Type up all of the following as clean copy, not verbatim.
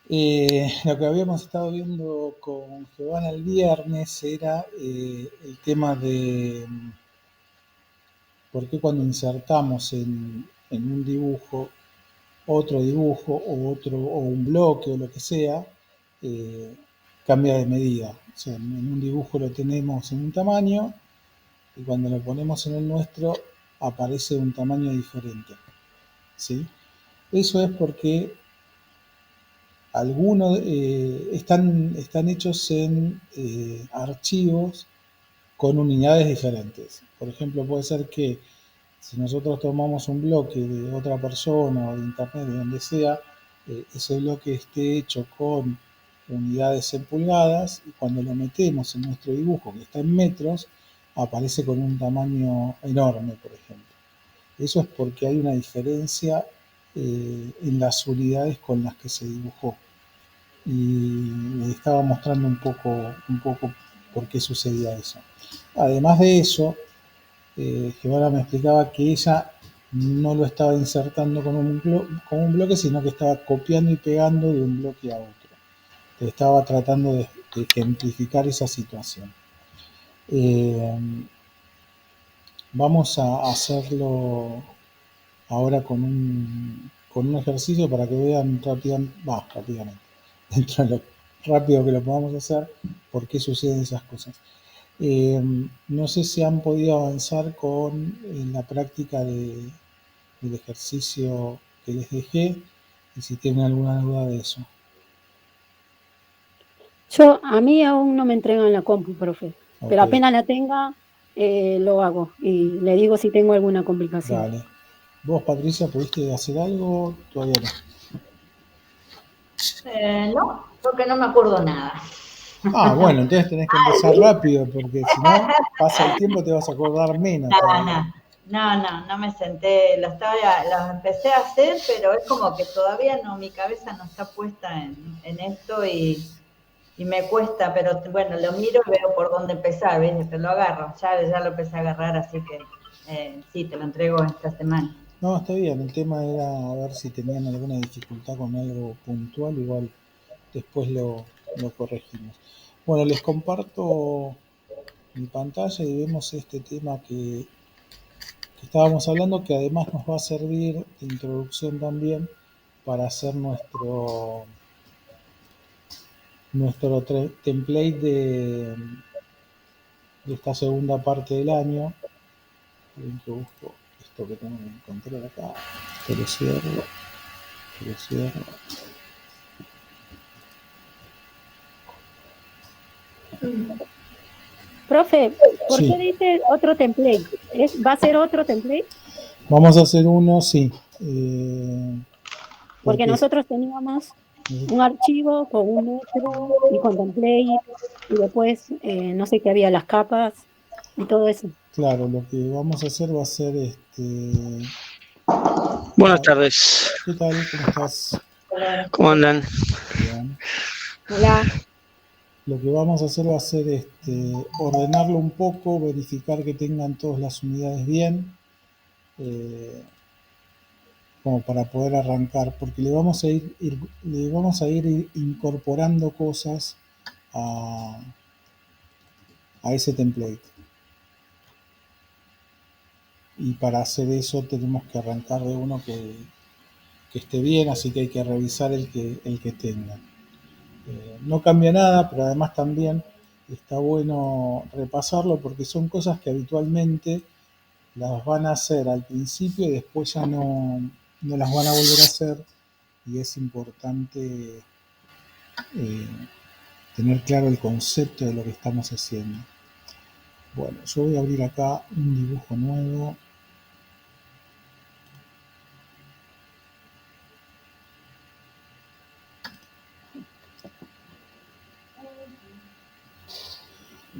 Lo que habíamos estado viendo con Giovanna el viernes era el tema de por qué cuando insertamos en un dibujo otro dibujo o un bloque o lo que sea, eh, cambia de medida. O sea, en un dibujo lo tenemos en un tamaño y cuando lo ponemos en el nuestro aparece un tamaño diferente. ¿Sí? Eso es porque algunos están hechos en archivos con unidades diferentes. Por ejemplo, puede ser que si nosotros tomamos un bloque de otra persona o de internet, de donde sea, ese bloque esté hecho con unidades en pulgadas y cuando lo metemos en nuestro dibujo que está en metros, aparece con un tamaño enorme, por ejemplo. Eso es porque hay una diferencia en las unidades con las que se dibujó. Y les estaba mostrando un poco por qué sucedía eso. Además de eso, Giovanna me explicaba que ella no lo estaba insertando con un bloque, sino que estaba copiando y pegando de un bloque a otro. Que estaba tratando de ejemplificar esa situación. Eh, Vamos a hacerlo ahora con un ejercicio para que vean rápidamente, dentro de lo rápido que lo podamos hacer, por qué suceden esas cosas. No sé si han podido avanzar con la práctica del ejercicio que les dejé y si tienen alguna duda de eso. A mí aún no me entregan la compu, profe, Ok, pero apenas la tenga, lo hago y le digo si tengo alguna complicación. dale. ¿Vos, Patricia, pudiste hacer algo? Todavía no. No, porque no me acuerdo nada. Ah, bueno, entonces tenés que empezar rápido porque si no, pasa el tiempo te vas a acordar menos No, todavía. no, no me senté, lo empecé a hacer, pero es como que todavía no, mi cabeza no está puesta en esto y me cuesta, pero bueno, lo miro y veo por dónde empezar, ¿ves? Pero lo agarro, ya lo empecé a agarrar, así que sí, te lo entrego esta semana. No, está bien, el tema era a ver si tenían alguna dificultad con algo puntual, igual después lo corregimos. Bueno, les comparto mi pantalla y vemos este tema que estábamos hablando, que además nos va a servir de introducción también para hacer nuestro template de esta segunda parte del año. Bien que busco esto que tengo que encontrar acá, que lo cierro, que lo cierro. Profe, ¿por qué Sí, dice otro template? ¿Va a ser otro template? vamos a hacer uno, sí, Porque porque nosotros teníamos un archivo con un metro y con template y después no sé qué había, las capas y todo eso. claro, lo que vamos a hacer va a ser Buenas a- tardes, ¿qué tal? ¿Cómo estás? ¿cómo andan? Bien. Hola. Lo que vamos a hacer va a ser ordenarlo un poco, verificar que tengan todas las unidades bien, eh, como para poder arrancar, porque le vamos a ir incorporando cosas a, a ese template. Y para hacer eso tenemos que arrancar de uno que esté bien, así que hay que revisar el que tenga. No cambia nada, pero además también está bueno repasarlo porque son cosas que habitualmente las van a hacer al principio y después ya no las van a volver a hacer y es importante eh, tener claro el concepto de lo que estamos haciendo. Bueno, yo voy a abrir acá un dibujo nuevo.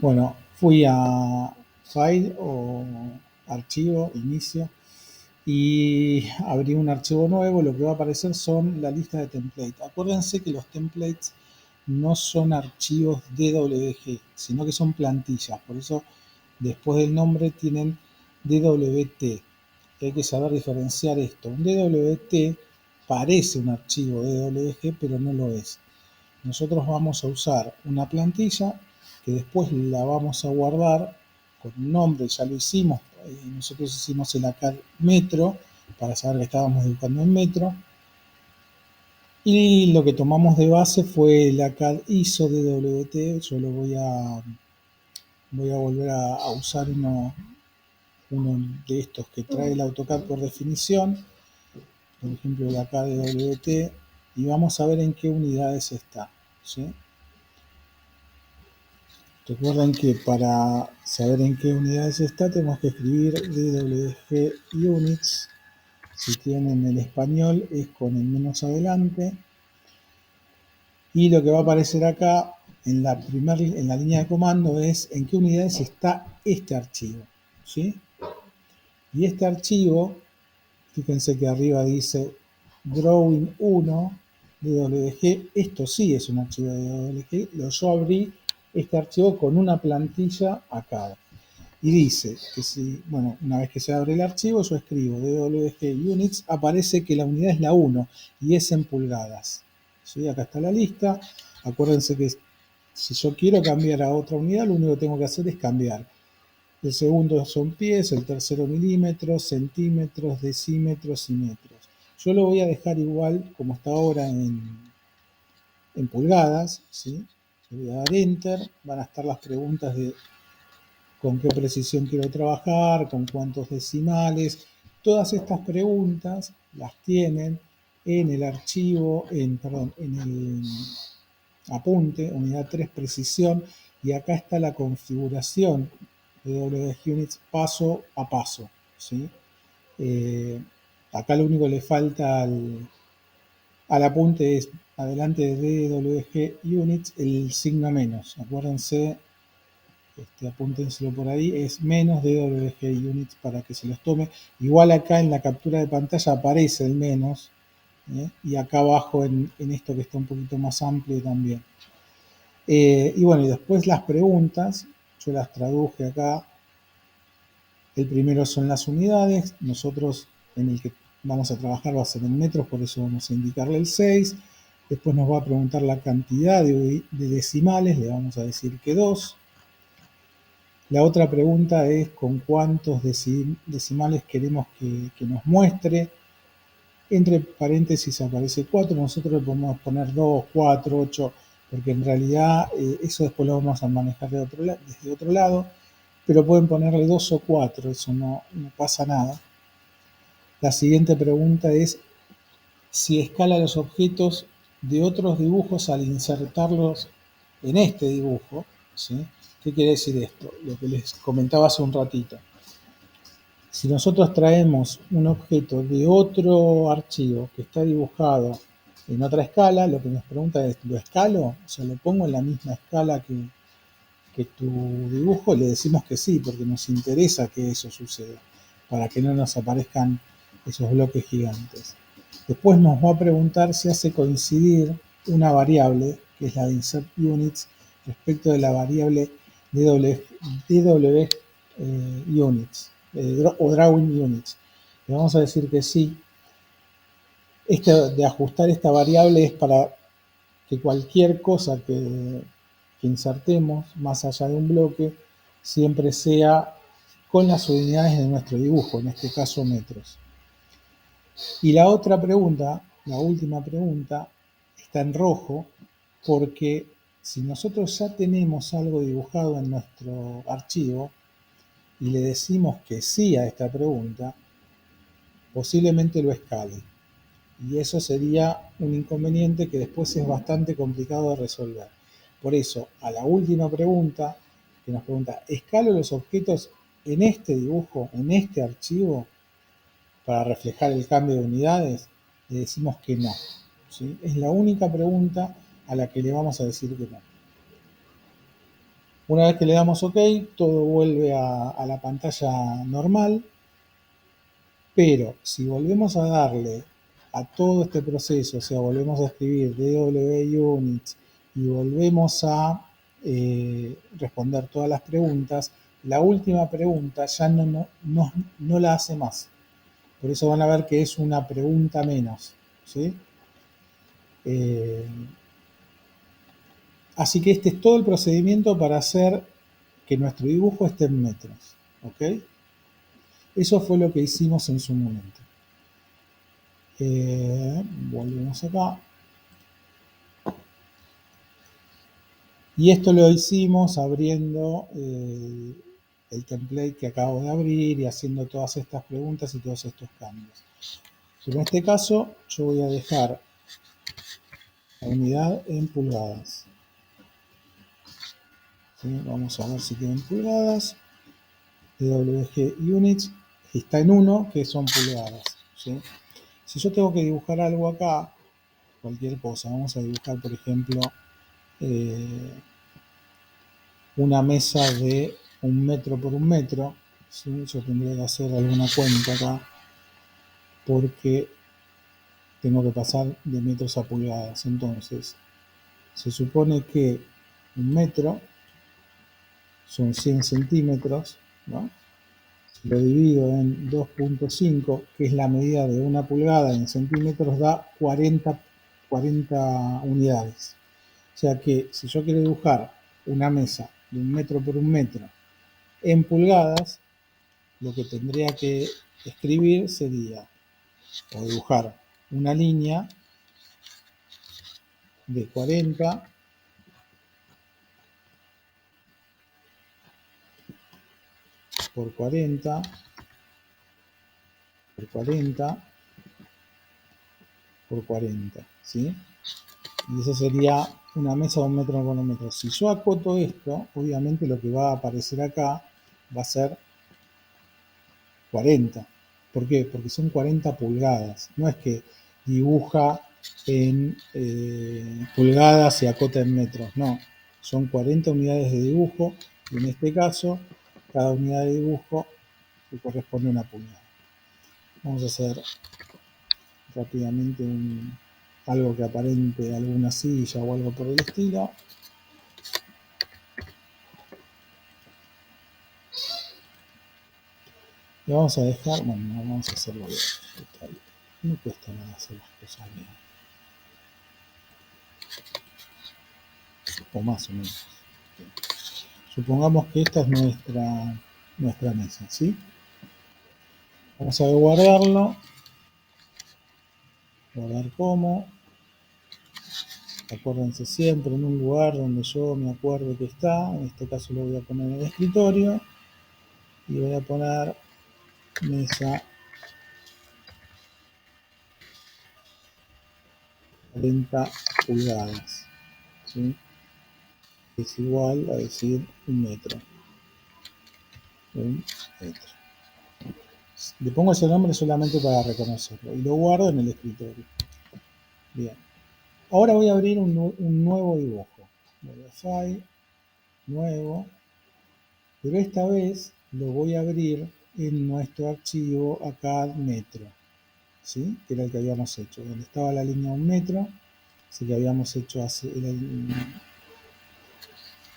Bueno, fui a File o Archivo, Inicio, y abrí un archivo nuevo. Lo que va a aparecer son la lista de templates. Acuérdense que los templates no son archivos DWG, sino que son plantillas. Por eso después del nombre tienen DWT. Hay que saber diferenciar esto. Un DWT parece un archivo DWG, pero no lo es. Nosotros vamos a usar una plantilla que después la vamos a guardar con un nombre, ya lo hicimos, nosotros hicimos el ACAD metro para saber que estábamos dibujando en metro, y lo que tomamos de base fue el ACAD ISO DWT. Yo lo voy a volver a usar uno de estos que trae el AutoCAD por definición, por ejemplo el ACAD DWT, y vamos a ver en qué unidades está, ¿sí? Recuerden que para saber en qué unidades está tenemos que escribir DWG Units. Si tienen el español es con el menos adelante. Y lo que va a aparecer acá en la línea de comando es en qué unidades está este archivo, ¿sí? Y este archivo, fíjense que arriba dice Drawing 1 DWG. Esto sí es un archivo de DWG. Yo abrí este archivo con una plantilla acá. Y dice que si, bueno, una vez que se abre el archivo, yo escribo DWG Units, aparece que la unidad es la 1 y es en pulgadas. ¿Sí? Acá está la lista. Acuérdense que si yo quiero cambiar a otra unidad, lo único que tengo que hacer es cambiar. El segundo son pies, el tercero milímetros, centímetros, decímetros y metros. Yo lo voy a dejar igual como está ahora en pulgadas, ¿sí? Le voy a dar Enter, van a estar las preguntas de con qué precisión quiero trabajar, con cuántos decimales. Todas estas preguntas las tienen en el archivo, en el apunte, unidad 3 precisión, y acá está la configuración de WG Units paso a paso, ¿sí? Acá lo único que le falta al apunte es, adelante de DWG Units, el signo menos. Acuérdense, apúntenselo por ahí, es menos DWG Units para que se los tome. Igual acá en la captura de pantalla aparece el menos, y acá abajo en esto que está un poquito más amplio también. Y bueno, y después las preguntas, yo las traduje acá. El primero son las unidades, nosotros en el que vamos a trabajar va a ser en metros, por eso vamos a indicarle el 6. Después nos va a preguntar la cantidad de decimales, le vamos a decir que 2. La otra pregunta es con cuántos decimales queremos que nos muestre. Entre paréntesis aparece 4, nosotros le podemos poner 2, 4, 8, porque en realidad eso después lo vamos a manejar desde otro lado, pero pueden ponerle 2 o 4, eso no pasa nada. La siguiente pregunta es si escala los objetos de otros dibujos al insertarlos en este dibujo, ¿sí? ¿Qué quiere decir esto? Lo que les comentaba hace un ratito. Si nosotros traemos un objeto de otro archivo que está dibujado en otra escala, lo que nos pregunta es, ¿lo escalo? O sea, ¿lo pongo en la misma escala que tu dibujo? Le decimos que sí, porque nos interesa que eso suceda, para que no nos aparezcan esos bloques gigantes. Después nos va a preguntar si hace coincidir una variable, que es la de insert units, respecto de la variable DW units o drawing units. Le vamos a decir que sí. De ajustar esta variable es para que cualquier cosa que insertemos más allá de un bloque siempre sea con las unidades de nuestro dibujo, en este caso metros. Y la otra pregunta, la última pregunta, está en rojo porque si nosotros ya tenemos algo dibujado en nuestro archivo y le decimos que sí a esta pregunta, posiblemente lo escale. Y eso sería un inconveniente que después es bastante complicado de resolver. Por eso, a la última pregunta, que nos pregunta, ¿escalo los objetos en este dibujo, en este archivo, para reflejar el cambio de unidades? Le decimos que no, ¿sí? Es la única pregunta a la que le vamos a decir que no. Una vez que le damos OK, todo vuelve a la pantalla normal, pero si volvemos a darle a todo este proceso, o sea, volvemos a escribir DW Units y volvemos a responder todas las preguntas, la última pregunta ya no la hace más. Por eso van a ver que es una pregunta menos. ¿sí? Así que este es todo el procedimiento para hacer que nuestro dibujo esté en metros, ¿ok? Eso fue lo que hicimos en su momento. Volvemos acá. Y esto lo hicimos abriendo el template que acabo de abrir y haciendo todas estas preguntas y todos estos cambios. En este caso, yo voy a dejar la unidad en pulgadas. ¿Sí? Vamos a ver si queda en pulgadas. DWG Units está en 1, que son pulgadas. ¿Sí? Si yo tengo que dibujar algo acá, cualquier cosa, vamos a dibujar, por ejemplo, una mesa de 1 metro por 1 metro, ¿sí? Yo tendría que hacer alguna cuenta acá porque tengo que pasar de metros a pulgadas. Entonces, se supone que 1 metro son 100 centímetros, ¿no? Si lo divido en 2.5, que es la medida de 1 pulgada en centímetros, da 40 unidades. O sea que si yo quiero dibujar una mesa de 1 metro por 1 metro en pulgadas, lo que tendría que escribir sería, o dibujar una línea de 40 por 40 por 40 por 40, ¿sí? Y eso sería una mesa de 1 metro por 1 metro. Si yo acoto esto, obviamente lo que va a aparecer acá va a ser 40. ¿Por qué? Porque son 40 pulgadas. No es que dibuja en pulgadas y acota en metros. No, son 40 unidades de dibujo y en este caso cada unidad de dibujo le corresponde a una pulgada. Vamos a hacer rápidamente algo que aparente alguna silla o algo por el estilo. Y vamos a dejar, bueno, vamos a hacerlo bien. No cuesta nada hacer las cosas bien. O más o menos. Supongamos que esta es nuestra mesa, ¿sí? Vamos a guardarlo. Guardar como. Acuérdense siempre en un lugar donde yo me acuerdo que está. En este caso lo voy a poner en el escritorio. Y voy a poner mesa 40 pulgadas, ¿sí? Es igual a decir 1 metro. 1 metro. Le pongo ese nombre solamente para reconocerlo y lo guardo en el escritorio. Bien. Ahora voy a abrir un nuevo dibujo. Voy a File, Nuevo, pero esta vez lo voy a abrir en nuestro archivo acá metro, ¿sí? Que era el que habíamos hecho, donde estaba la línea 1 metro, así que habíamos hecho en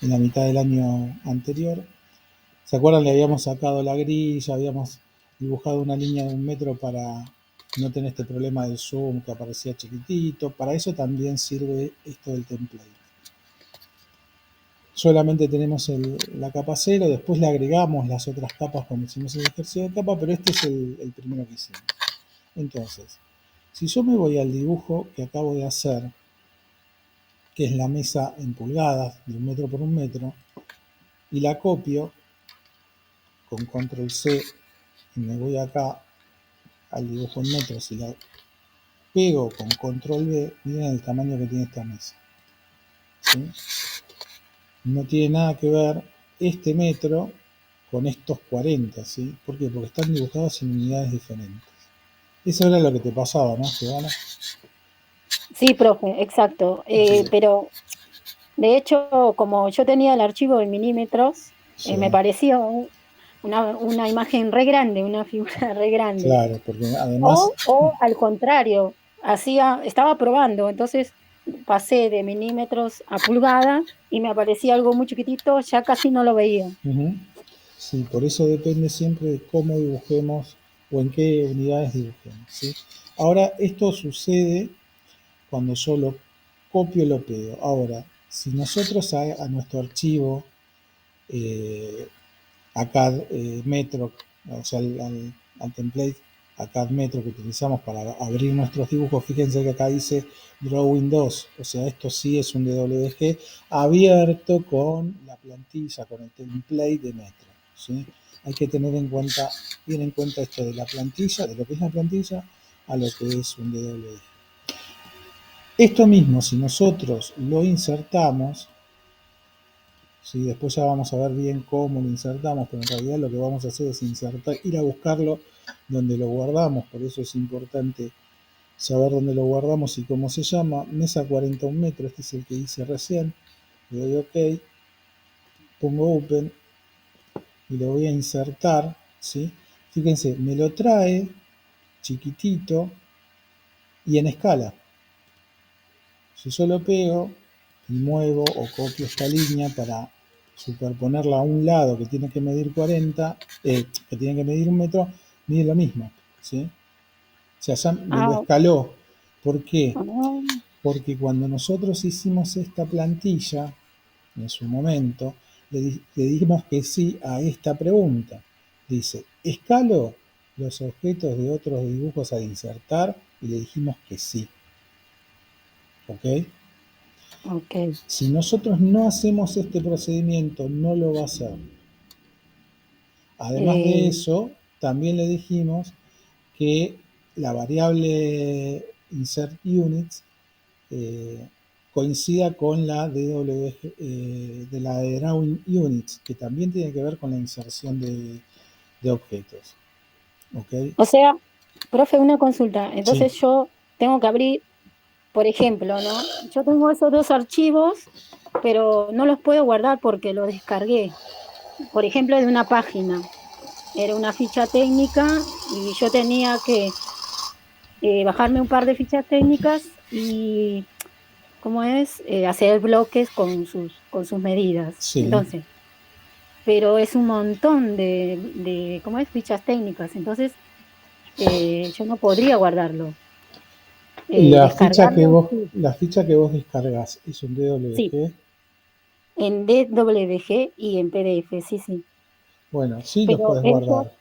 la mitad del año anterior. ¿Se acuerdan? Le habíamos sacado la grilla, habíamos dibujado una línea de 1 metro para no tener este problema del zoom que aparecía chiquitito. Para eso también sirve esto del template. Solamente tenemos la capa 0, después le agregamos las otras capas cuando hicimos el ejercicio de capa, pero este es el primero que hicimos. Entonces, si yo me voy al dibujo que acabo de hacer, que es la mesa en pulgadas de 1 metro por 1 metro, y la copio con control C y me voy acá al dibujo en metros y la pego con control V, miren el tamaño que tiene esta mesa, ¿sí? No tiene nada que ver este metro con estos 40, ¿sí? ¿Por qué? Porque están dibujados en unidades diferentes. Eso era lo que te pasaba, ¿no, Giovanna? Sí, profe, exacto. Pero de hecho, como yo tenía el archivo en milímetros, Sí. me parecía una imagen re grande, una figura re grande. Claro, porque además... O al contrario, estaba probando, entonces pasé de milímetros a pulgada y me aparecía algo muy chiquitito, ya casi no lo veía. Sí, por eso depende siempre de cómo dibujemos o en qué unidades dibujemos, ¿sí? Ahora, esto sucede cuando yo lo copio y lo pego. Ahora, si nosotros a nuestro archivo ACAD Metro, o sea, al template ACAD Metro que utilizamos para abrir nuestros dibujos, fíjense que acá dice Drawing 2, o sea, esto sí es un DWG abierto con la plantilla, con el template de Metro, ¿sí? Hay que tener en cuenta, bien en cuenta esto de la plantilla, de lo que es la plantilla, a lo que es un DWG. Esto mismo, si nosotros lo insertamos, ¿sí? Después ya vamos a ver bien cómo lo insertamos, pero en realidad lo que vamos a hacer es insertar, ir a buscarlo donde lo guardamos, por eso es importante saber dónde lo guardamos y cómo se llama. Mesa 41 metros, este es el que hice recién, le doy OK, pongo Open y lo voy a insertar, ¿sí? Fíjense, me lo trae chiquitito y en escala. Si yo lo pego y muevo o copio esta línea para superponerla a un lado que tiene que medir 40, que tiene que medir 1 metro, mide lo mismo, ¿sí? O sea, ya me lo Ah, escaló. ¿Por qué? ah, Porque cuando nosotros hicimos esta plantilla, en su momento, le dijimos que sí a esta pregunta. Dice, ¿escalo los objetos de otros dibujos al insertar? Y le dijimos que sí. ¿Ok? ok. Si nosotros no hacemos este procedimiento, no lo va a hacer. Además de Eh, eso, también le dijimos que la variable insert units coincida con la DWG, de la de drawing units, que también tiene que ver con la inserción de objetos. ¿Ok? o sea, profe, una consulta. Sí, Entonces yo tengo que abrir, por ejemplo, ¿no? Yo tengo esos dos archivos, pero no los puedo guardar porque los descargué. Por ejemplo, de una página. Era una ficha técnica y yo tenía que bajarme un par de fichas técnicas y, ¿cómo es? Hacer bloques con sus medidas. sí. Entonces, pero es un montón ¿cómo es? Fichas técnicas. Entonces, yo no podría guardarlo. Descargarlo, sí, La ficha que vos descargas es un sí, DWG. en DWG y en PDF, sí, sí. Bueno, sí los Pero podés ellos, guardar.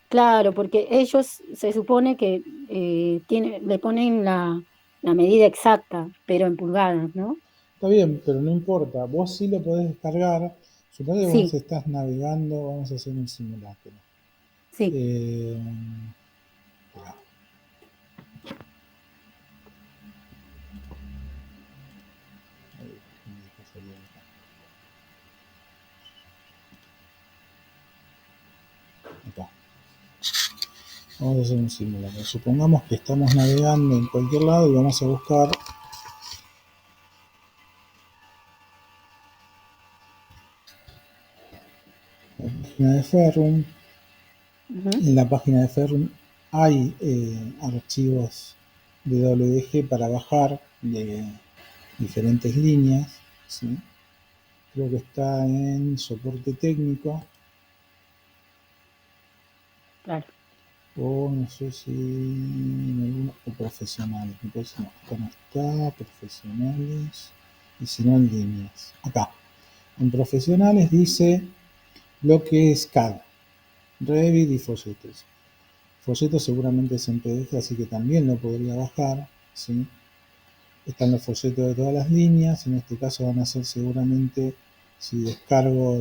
claro, porque ellos se supone que le ponen la medida exacta, pero en pulgadas, ¿no? Está bien, pero no importa. Vos sí lo podés descargar. Suponete que vos Sí, estás navegando, vamos a hacer un simulacro. sí. Eh, acá. Vamos a hacer un simulacro. Supongamos que estamos navegando en cualquier lado y vamos a buscar la página de Ferrum. Ujú, En la página de Ferrum hay archivos de WG para bajar de diferentes líneas, ¿sí? Creo que está en soporte técnico claro. o no sé si en algunos o profesionales. Me parece no, acá no está, profesionales y si no en líneas. Acá, en profesionales dice lo que es CAD, Revit y folletos. Folletos seguramente es en PDF, así que también lo podría bajar, ¿sí? Están los folletos de todas las líneas, en este caso van a ser seguramente, si descargo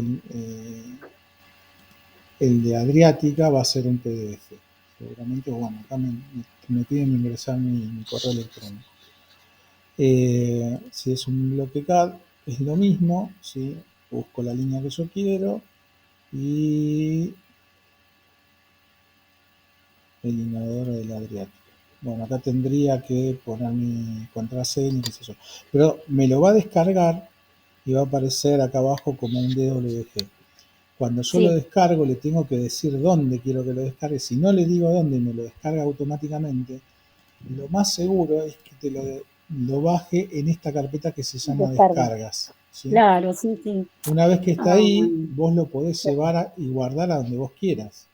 el de Adriática, va a ser un PDF. Seguramente, bueno, acá me piden ingresar mi correo electrónico. Si es un bloque CAD, es lo mismo, ¿sí? Busco la línea que yo quiero y el inodoro del Adriático. Bueno, acá tendría que poner mi contraseña, qué sé yo. Pero me lo va a descargar y va a aparecer acá abajo como un DWG. Cuando yo lo Sí, descargo, le tengo que decir dónde quiero que lo descargue. Si no le digo dónde y me lo descarga automáticamente, lo más seguro es que lo baje en esta carpeta que se llama descarga. descargas, ¿sí? Claro, sí, sí. Una vez que está Ah, ahí, bueno. vos lo podés llevar y guardar a donde vos quieras.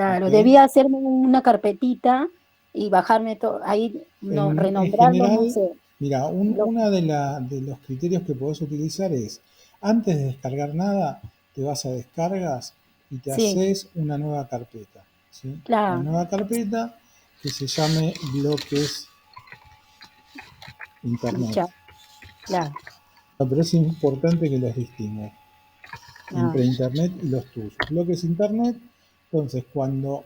¿Ok? Claro, debía hacerme una carpetita y bajarme todo, ahí no, En renombrarlo, no general, sé. mira, Lo- una de los criterios que podés utilizar es, antes de descargar nada, te vas a descargas y te sí, haces una nueva carpeta, ¿sí? Una claro, nueva carpeta que se llame bloques internet. ya, claro, No, pero es importante que los distingas ah, entre internet y los tuyos. Bloques internet, entonces cuando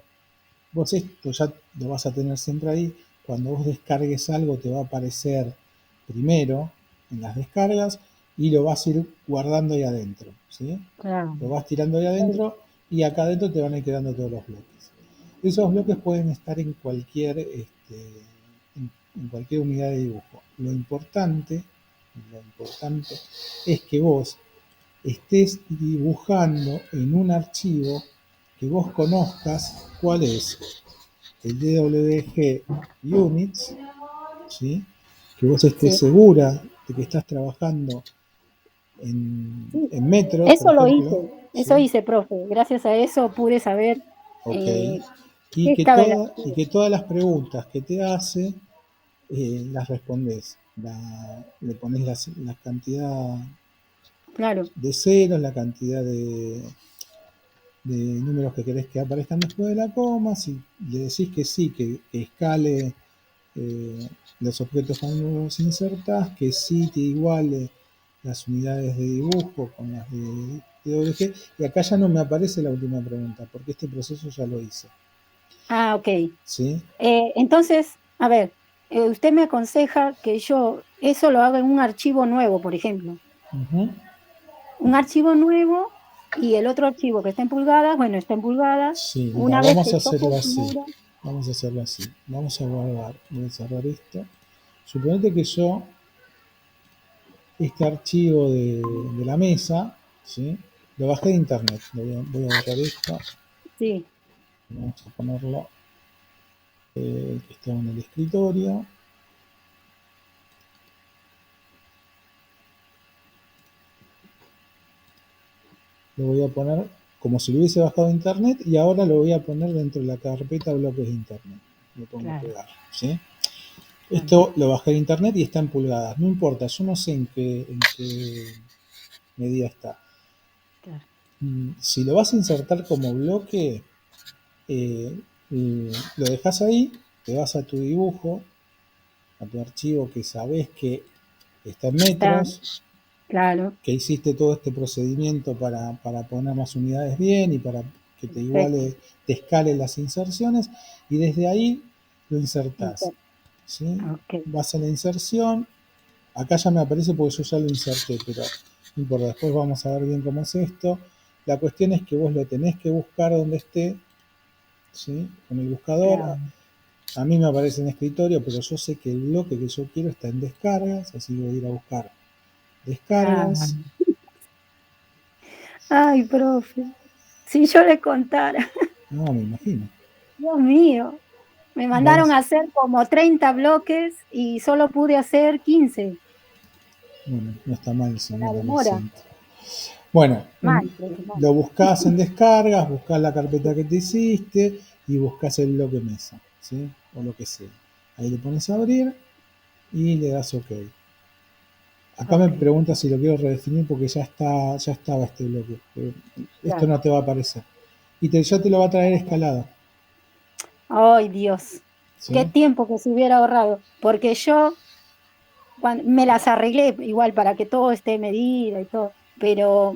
vos esto ya lo vas a tener siempre ahí, cuando vos descargues algo te va a aparecer primero en las descargas y lo vas a ir guardando ahí adentro, ¿sí? claro, Lo vas tirando ahí adentro y acá adentro te van a ir quedando todos los bloques. Esos bloques pueden estar en cualquier, en cualquier unidad de dibujo. Lo importante es que vos estés dibujando en un archivo que vos conozcas cuál es el DWG Units, ¿sí? Que vos estés sí, segura de que estás trabajando sí. en metros, por Eso lo ejemplo, hice, eso ¿sí? hice, profe. Gracias a eso pude saber Ok. eh, qué cabe en la Y archivo. que todas las preguntas que te hace las respondés. Le pones la cantidad Claro, de ceros, la cantidad de números que querés que aparezcan después de la coma, si le decís que sí, que escale los objetos cuando los insertas, que sí te iguale las unidades de dibujo con las de DWG, y acá ya no me aparece la última pregunta, porque este proceso ya lo hice, ok. ¿sí? Entonces, a ver, usted me aconseja que yo eso lo haga en un archivo nuevo, por ejemplo. Ujú. Un archivo nuevo y el otro archivo que está en pulgadas, bueno, está en pulgadas. Sí, mira, Una vez que yo configure, vamos a hacerlo así, vamos a guardar, voy a cerrar esto, suponete que yo este archivo de la mesa, ¿sí? Lo bajé de internet. Voy a borrar esto. sí, Vamos a ponerlo que está en el escritorio. Lo voy a poner como si lo hubiese bajado de internet y ahora lo voy a poner dentro de la carpeta bloques de internet. Lo pongo claro, pegar, ¿sí? claro, Esto lo bajé de internet y está en pulgadas. No importa, yo no sé en qué medida está. claro. Si lo vas a insertar como bloque, eh, lo dejas ahí, te vas a tu dibujo, a tu archivo que sabes que está en Está, metros, claro, que hiciste todo este procedimiento para poner las unidades bien y para que te perfecto. iguale, te escale las inserciones, y desde ahí lo insertás, Inter- ¿sí? Ok, Vas a la inserción, acá ya me aparece porque yo ya lo inserté, pero no importa, después vamos a ver bien cómo es esto. La cuestión es que vos lo tenés que buscar donde esté, ¿sí? Con el buscador. claro. A mí me aparece en escritorio, pero yo sé que el bloque que yo quiero está en descargas, así que voy a ir a buscar Ah, descargas. ay, profe, si yo le contara, No, me imagino. Dios mío, me mandaron Vamos, a hacer como 30 bloques y solo pude hacer 15. bueno, no está mal, Una señora, lo demora. siento. Bueno, Mal, profe, mal. lo buscás en descargas, buscás la carpeta que te hiciste y buscás el bloque mesa, ¿sí? O lo que sea. Ahí le pones a abrir y le das OK. Acá me Ok, pregunta si lo quiero redefinir porque ya estaba este bloque. Pero esto claro. no te va a aparecer. Y ya te lo va a traer escalado, Ay, Dios, qué ¿sí? tiempo que se hubiera ahorrado, porque yo me las arreglé igual para que todo esté medido y todo, pero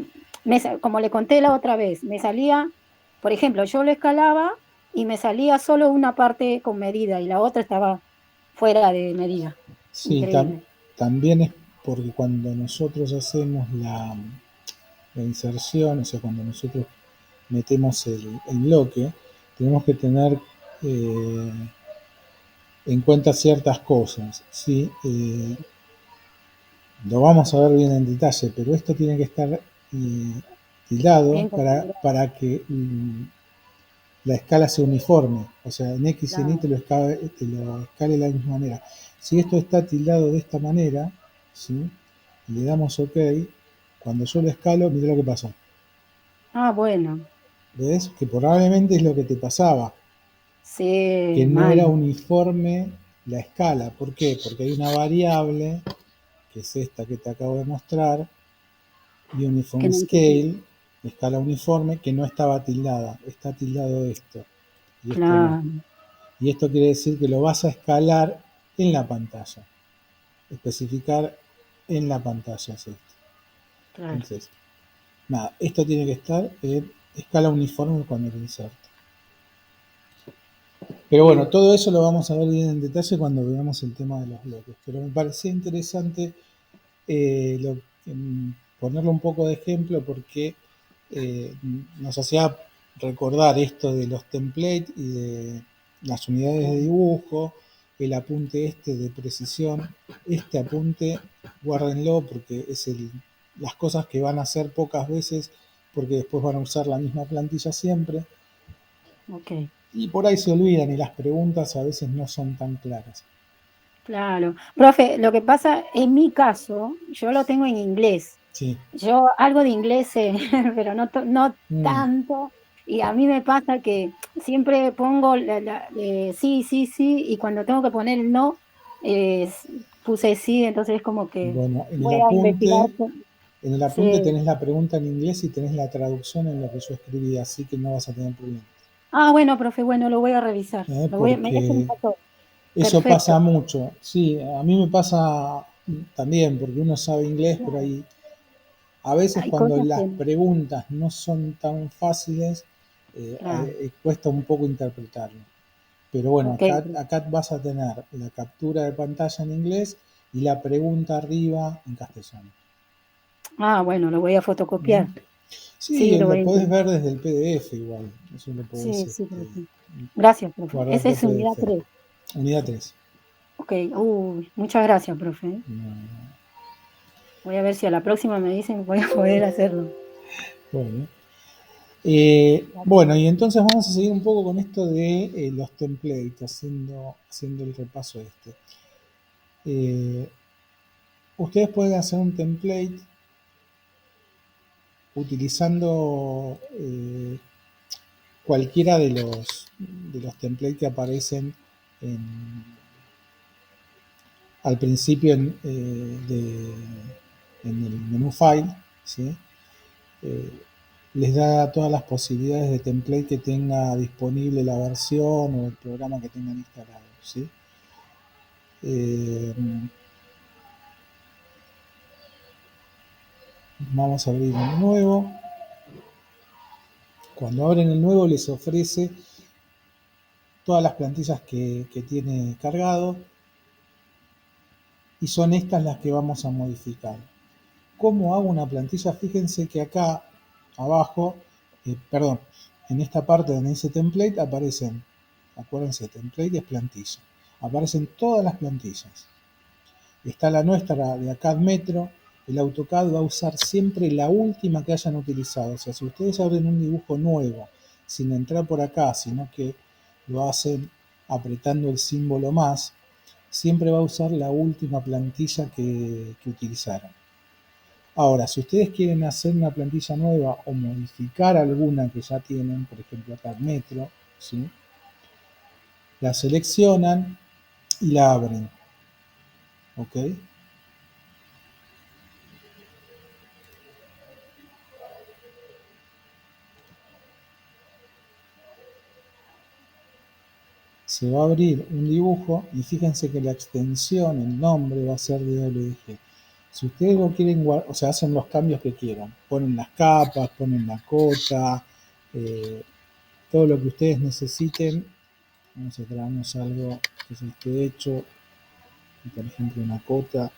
como le conté la otra vez, me salía, por ejemplo, yo lo escalaba y me salía solo una parte con medida y la otra estaba fuera de medida. Sí, Increíble. también es porque cuando nosotros hacemos la inserción, o sea, cuando nosotros metemos el bloque, tenemos que tener eh, en cuenta ciertas cosas, ¿sí? Lo vamos a ver bien en detalle, pero esto tiene que estar tildado Bien configurado. para que la escala sea uniforme, o sea, en X y en Y Claro. te lo escale de la misma manera. Si esto está tildado de esta manera, ¿sí? Y le damos OK, cuando yo lo escalo, mira lo que pasó. Ah, bueno. ¿Ves? Que probablemente es lo que te pasaba. Sí, que no era mal. uniforme la escala. ¿Por qué? Porque hay una variable, que es esta que te acabo de mostrar, Que uniform no entendí. scale, escala uniforme, que no estaba tildada, está tildado esto, y esto no. Claro, Y esto quiere decir que lo vas a escalar en la pantalla, especificar en la pantalla es esto. claro. Entonces, nada, esto tiene que estar en escala uniforme cuando lo inserto. Pero bueno, Bien. todo eso lo vamos a ver bien en detalle cuando veamos el tema de los bloques. Pero me parecía interesante ponerle un poco de ejemplo porque nos hacía recordar esto de los templates y de las unidades de dibujo, el apunte este de precisión. Este apunte, guárdenlo porque es las cosas que van a hacer pocas veces porque después van a usar la misma plantilla siempre. Ok. Y por ahí se olvidan y las preguntas a veces no son tan claras. Claro. Profe, lo que pasa, en mi caso, yo lo tengo en inglés. Sí. Yo algo de inglés sé, pero no Mm. tanto. Y a mí me pasa que siempre pongo sí, sí, sí, y cuando tengo que poner el no, puse sí, entonces es como que Bueno, voy a investigar. en el apunte Sí. tenés la pregunta en inglés y tenés la traducción en lo que yo escribí, así que no vas a tener problemas. Ah, bueno, profe, bueno, lo voy a revisar. Eso me Porque pasó. eso Perfecto. pasa mucho. Sí, a mí me pasa también, porque uno sabe inglés, pero Claro. a veces Hay cuando cosas las que, preguntas no son tan fáciles, claro. cuesta un poco interpretarlo. Pero bueno, Ok. acá vas a tener la captura de pantalla en inglés y la pregunta arriba en castellano. Ah, bueno, lo voy a ¿Mm? fotocopiar. Sí, Sí, lo voy lo a podés intentar. ver desde el PDF igual. Eso lo podés Sí, sí, profe. guardar Gracias, profe. por Esa es unidad PDF. 3. Unidad 3. Ok, muchas gracias, profe. No, Voy a ver si a la próxima me dicen voy a poder hacerlo. bueno. Gracias. Bueno, y entonces vamos a seguir un poco con esto de los templates, haciendo el repaso este. Eh, Ustedes pueden hacer un template utilizando cualquiera de los templates que aparecen en, al principio en el menú File, ¿sí? Eh, Les da todas las posibilidades de template que tenga disponible la versión o el programa que tengan instalado, ¿sí? Eh, Vamos a abrir uno nuevo. Cuando abren el nuevo les ofrece todas las plantillas que tiene cargado y son estas las que vamos a modificar. ¿Cómo hago una plantilla? Fíjense que acá abajo, perdón, en esta parte donde dice template aparecen, acuérdense, template es plantilla, aparecen todas las plantillas. Está la nuestra de ACAD Metro. El AutoCAD va a usar siempre la última que hayan utilizado. O sea, si ustedes abren un dibujo nuevo sin entrar por acá, sino que lo hacen apretando el símbolo más, siempre va a usar la última plantilla que utilizaron. Ahora, si ustedes quieren hacer una plantilla nueva o modificar alguna que ya tienen, por ejemplo acá Metro, ¿sí? La seleccionan y la abren. ¿Ok? Se va a abrir un dibujo y fíjense que la extensión, el nombre va a ser de WDG. Si ustedes lo quieren guardar, o sea, hacen los cambios que quieran, ponen las capas, ponen la cota, eh, todo lo que ustedes necesiten. Vamos a traernos algo que ya esté hecho, por ejemplo una cota.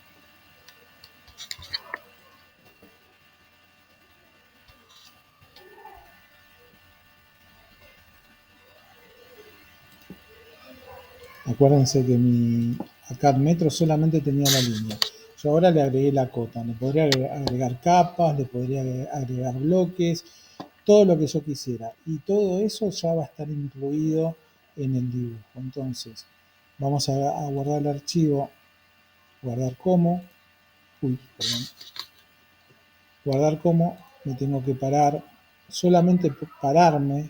Acuérdense que mi ACAD Metro solamente tenía la línea. Yo ahora le agregué la cota. Le podría agregar capas, le podría agregar bloques, todo lo que yo quisiera. Y todo eso ya va a estar incluido en el dibujo. Entonces, vamos a guardar el archivo, guardar como, perdón, guardar como, me tengo que parar, solamente pararme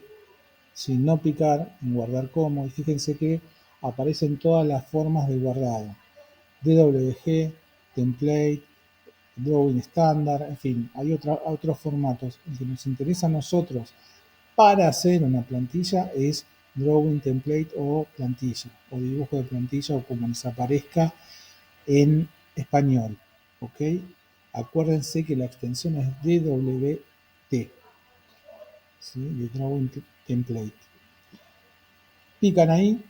sin no picar en guardar como, y fíjense que aparecen todas las formas de guardado. DWG, template, drawing estándar, en fin, hay otros formatos. El que nos interesa a nosotros para hacer una plantilla es drawing template o plantilla, o dibujo de plantilla, o como les aparezca en español, ¿ok? Acuérdense que la extensión es DWT, ¿sí? De drawing template. Pican ahí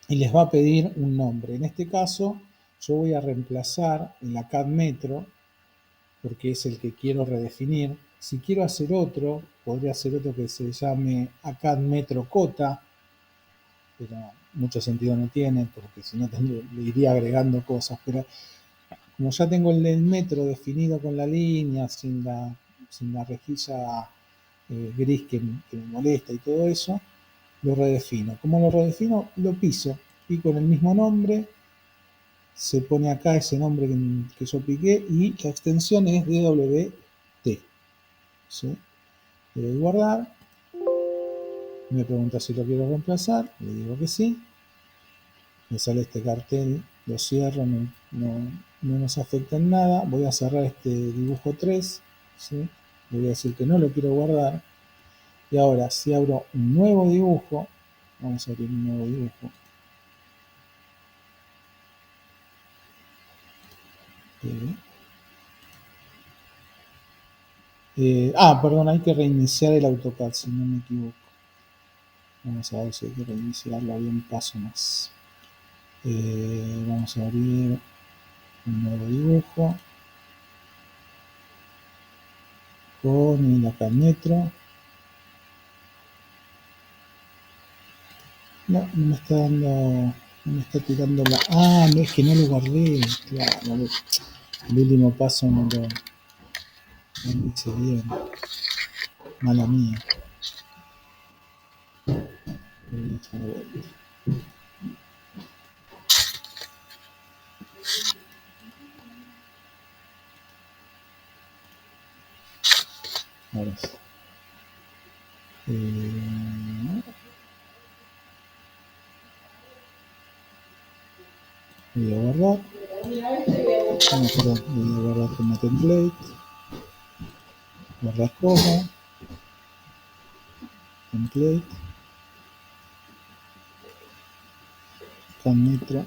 y les va a pedir un nombre. En este caso, yo voy a reemplazar el ACAD Metro, porque es el que quiero redefinir. Si quiero hacer otro, podría hacer otro que se llame ACAD Metro Cota, pero mucho sentido no tiene, porque si no le iría agregando cosas. Pero como ya tengo el del metro definido con la línea, sin la rejilla gris que me molesta y todo eso, lo redefino. ¿Cómo lo redefino? Lo pico en el mismo nombre, se pone acá ese nombre que yo piqué y la extensión es DWT. ¿Sí? Le doy guardar, me pregunta si lo quiero reemplazar, le digo que sí, me sale este cartel, lo cierro, no nos afecta en nada, voy a cerrar este dibujo 3, ¿sí? Le voy a decir que no lo quiero guardar, y ahora si abro un nuevo dibujo, vamos a abrir un nuevo dibujo, perdón, hay que reiniciar el AutoCAD, si no me equivoco. Vamos a ver si hay que reiniciarlo, había un paso más. Vamos a abrir un nuevo dibujo con el AutoCAD Metro. No me está dando, no me está tirando la... no, es que no lo guardé. Claro, el último paso no lo hice bien. Mala mía. Ahora sí. Voy a guardar. Voy a guardar como template. Guardar como. Template. Con metro.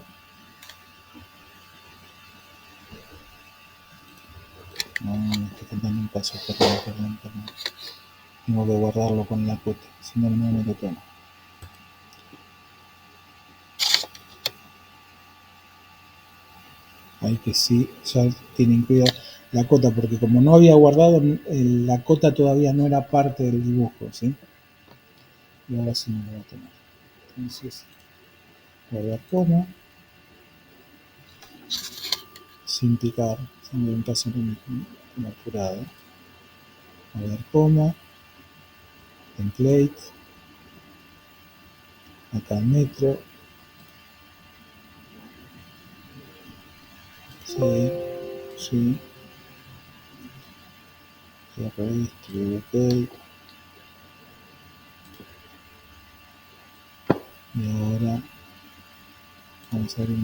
No, me estoy faltando un paso. Perdón. Tengo que guardarlo con la cuota. Si no, no me lo tomo. Ahí que sí, ya tiene incluida la cota, porque como no había guardado, la cota todavía no era parte del dibujo, ¿sí? Y ahora sí me lo voy a tomar. Entonces, guardar como, sin picar, sin un paso un apurado. Guardar como, template, acá metro, sí, ok. Y ahora vamos a abrir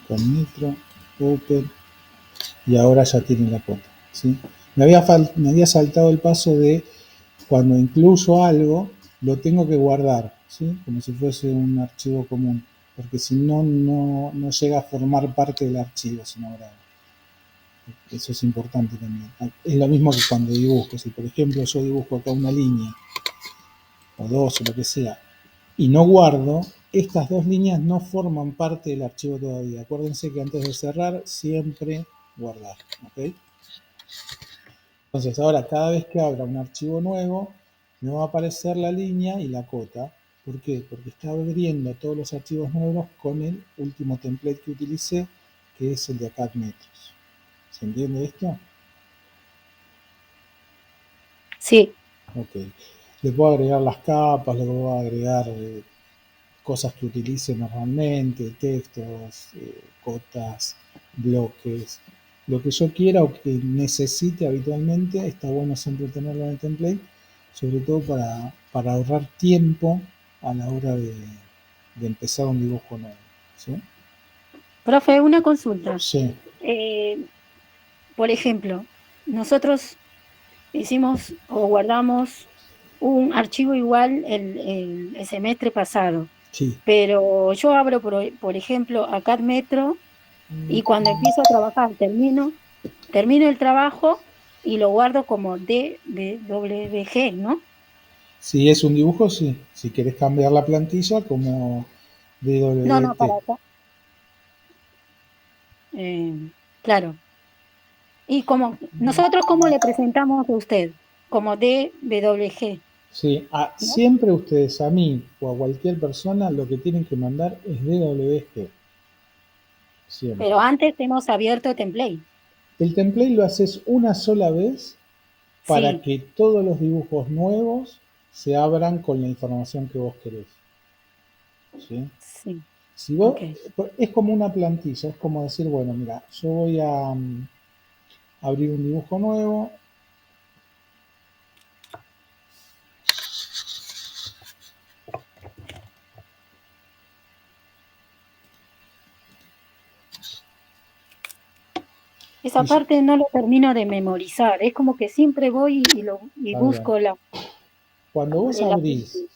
acá metro, open, y ahora ya tiene la cuota, ¿sí? Me había saltado el paso de cuando incluyo algo, lo tengo que guardar, ¿sí? Como si fuese un archivo común, porque si no, no llega a formar parte del archivo si no grabo. Eso es importante también. Es lo mismo que cuando dibujo. Si por ejemplo yo dibujo acá una línea, o dos, o lo que sea, y no guardo, estas dos líneas no forman parte del archivo todavía. Acuérdense que antes de cerrar, siempre guardar, ¿ok? Entonces ahora cada vez que abra un archivo nuevo, me va a aparecer la línea y la cota. ¿Por qué? Porque está abriendo todos los archivos nuevos con el último template que utilicé, que es el de ACAD Metros. ¿Se entiende esto? Sí. Ok. Le puedo agregar las capas, le puedo agregar cosas que utilice normalmente, textos, cotas, bloques, lo que yo quiera o que necesite habitualmente, está bueno siempre tenerlo en el template, sobre todo para ahorrar tiempo a la hora de empezar un dibujo nuevo. ¿Sí? Profe, una consulta. Sí, Eh, por ejemplo, nosotros hicimos o guardamos un archivo igual el semestre pasado, sí. pero yo abro, por ejemplo, acá Metro y cuando empiezo a trabajar, termino el trabajo y lo guardo como DWG, ¿no? Si es un dibujo, sí. Si querés cambiar la plantilla como No, no, para DWT. acá. Claro. Y como nosotros, ¿cómo le presentamos a usted? Como DWG, Sí, ¿no? siempre ustedes a mí o a cualquier persona lo que tienen que mandar es DWG. Pero Siempre. antes hemos abierto template. El template lo haces una sola vez para Sí, que todos los dibujos nuevos se abran con la información que vos querés. ¿Sí? sí, Si vos, ok. es como una plantilla, es como decir, bueno, mira, yo voy a abrir un dibujo nuevo. Esa Y parte no lo termino de memorizar. Es como que siempre voy y está bien. busco Cuando vos el abrís,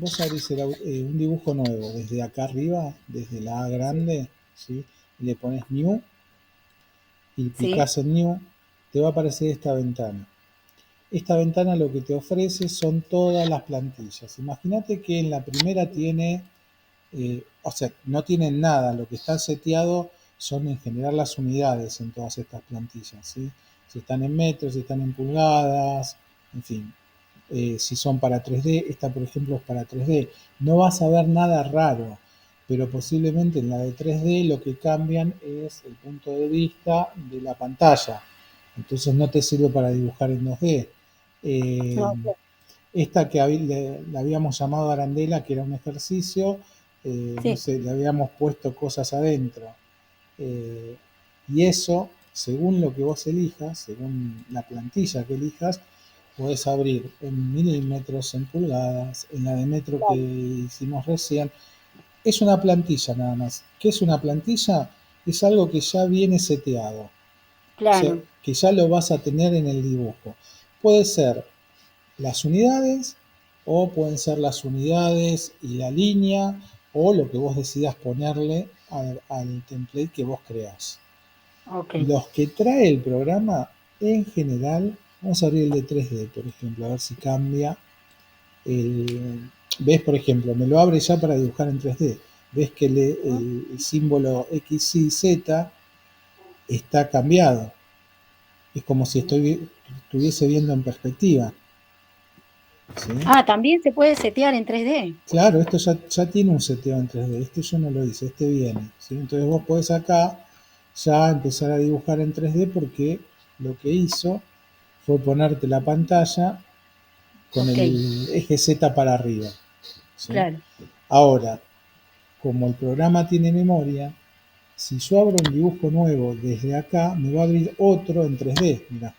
vos abrís un dibujo nuevo desde acá arriba, desde la A grande, ¿sí? Y le pones New y sí, picás en New, te va a aparecer esta ventana. Esta ventana lo que te ofrece son todas las plantillas. Imagínate que en la primera tiene, o sea, no tienen nada, lo que está seteado son en general las unidades en todas estas plantillas, ¿sí? Si están en metros, si están en pulgadas, en fin. Si son para 3D, esta por ejemplo es para 3D. No vas a ver nada raro, pero posiblemente en la de 3D lo que cambian es el punto de vista de la pantalla. Entonces no te sirve para dibujar en 2D. Eh, no, claro, esta que le habíamos llamado arandela, que era un ejercicio, no sí, sé, le habíamos puesto cosas adentro. Eh, y eso, según lo que vos elijas, según la plantilla que elijas, podés abrir en milímetros, en pulgadas, en la de metro que claro, hicimos recién. Es una plantilla nada más. ¿Qué es una plantilla? Es algo que ya viene seteado, o sea, claro, que ya lo vas a tener en el dibujo. Puede ser las unidades o pueden ser las unidades y la línea o lo que vos decidas ponerle al template que vos creás. ok, Los que trae el programa, en general, vamos a abrir el de 3D, por ejemplo, a ver si cambia. ¿Ves, por ejemplo? Me lo abre ya para dibujar en 3D. ¿Ves que el símbolo X, Y, Z está cambiado? Es como si estuviese viendo en perspectiva. ¿Sí? Ah, también se puede setear en 3D. Claro, esto ya tiene un seteo en 3D. Este yo no lo hice, este viene. ¿Sí? Entonces vos podés acá ya empezar a dibujar en 3D porque lo que hizo fue ponerte la pantalla con Ok, el eje Z para arriba. ¿Sí? claro, Ahora, como el programa tiene memoria, si yo abro un dibujo nuevo desde acá, me va a abrir otro en 3D, mirá,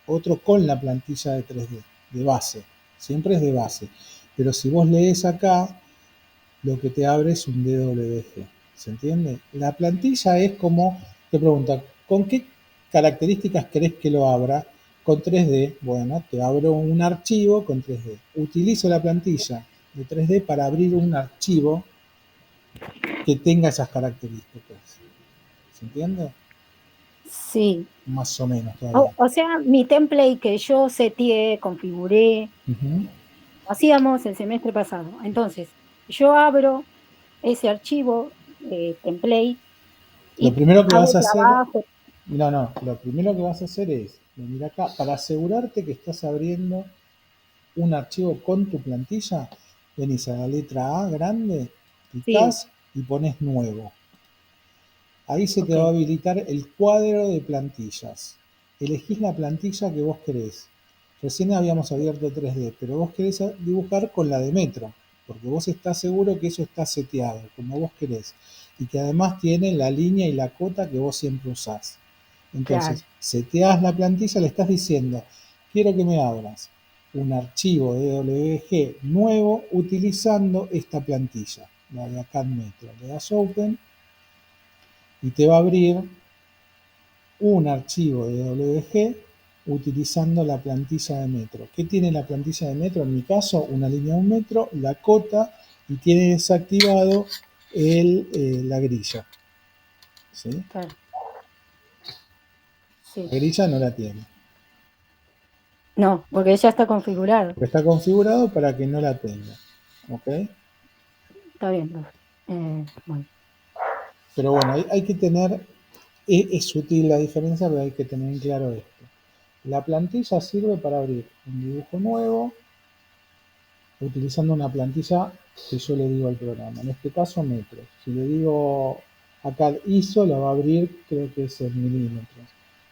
otro con la plantilla de 3D, de base. Siempre es de base. Pero si vos lees acá, lo que te abre es un DWG. ¿Se entiende? La plantilla es como, te pregunta, ¿con qué características querés que lo abra? Con 3D, bueno, te abro un archivo con 3D. Utilizo la plantilla de 3D para abrir un archivo que tenga esas características. ¿Se entiende? sí. Más o menos todavía. O sea, mi template que yo seteé, configuré, Ujú. hacíamos el semestre pasado. Entonces, yo abro ese archivo, template, Lo y primero que vas hago a hacer, trabajo. no, lo primero que vas a hacer es venir acá para asegurarte que estás abriendo un archivo con tu plantilla, venís a la letra A grande, Sí, picás y pones nuevo. Ahí se te ok, va a habilitar el cuadro de plantillas. Elegís la plantilla que vos querés. Recién habíamos abierto 3D, pero vos querés dibujar con la de Metro, porque vos estás seguro que eso está seteado, como vos querés, y que además tiene la línea y la cota que vos siempre usás. claro, Entonces, seteás la plantilla, le estás diciendo, quiero que me abras un archivo de DWG nuevo utilizando esta plantilla, la de acá en Metro. Le das Open y te va a abrir un archivo de WG utilizando la plantilla de Metro. ¿Qué tiene la plantilla de Metro? En mi caso, una línea de 1 metro, la cota y tiene desactivado la grilla. ¿Sí? claro, sí. La grilla no la tiene. No, porque ya está configurado. Está configurado para que no la tenga. ¿Ok? Está bien, profe. Bueno, Pero bueno, hay que tener, es sutil la diferencia, pero hay que tener en claro esto. La plantilla sirve para abrir un dibujo nuevo utilizando una plantilla que yo le digo al programa. En este caso, metros. Si le digo acá ISO, la va a abrir, creo que es en milímetros.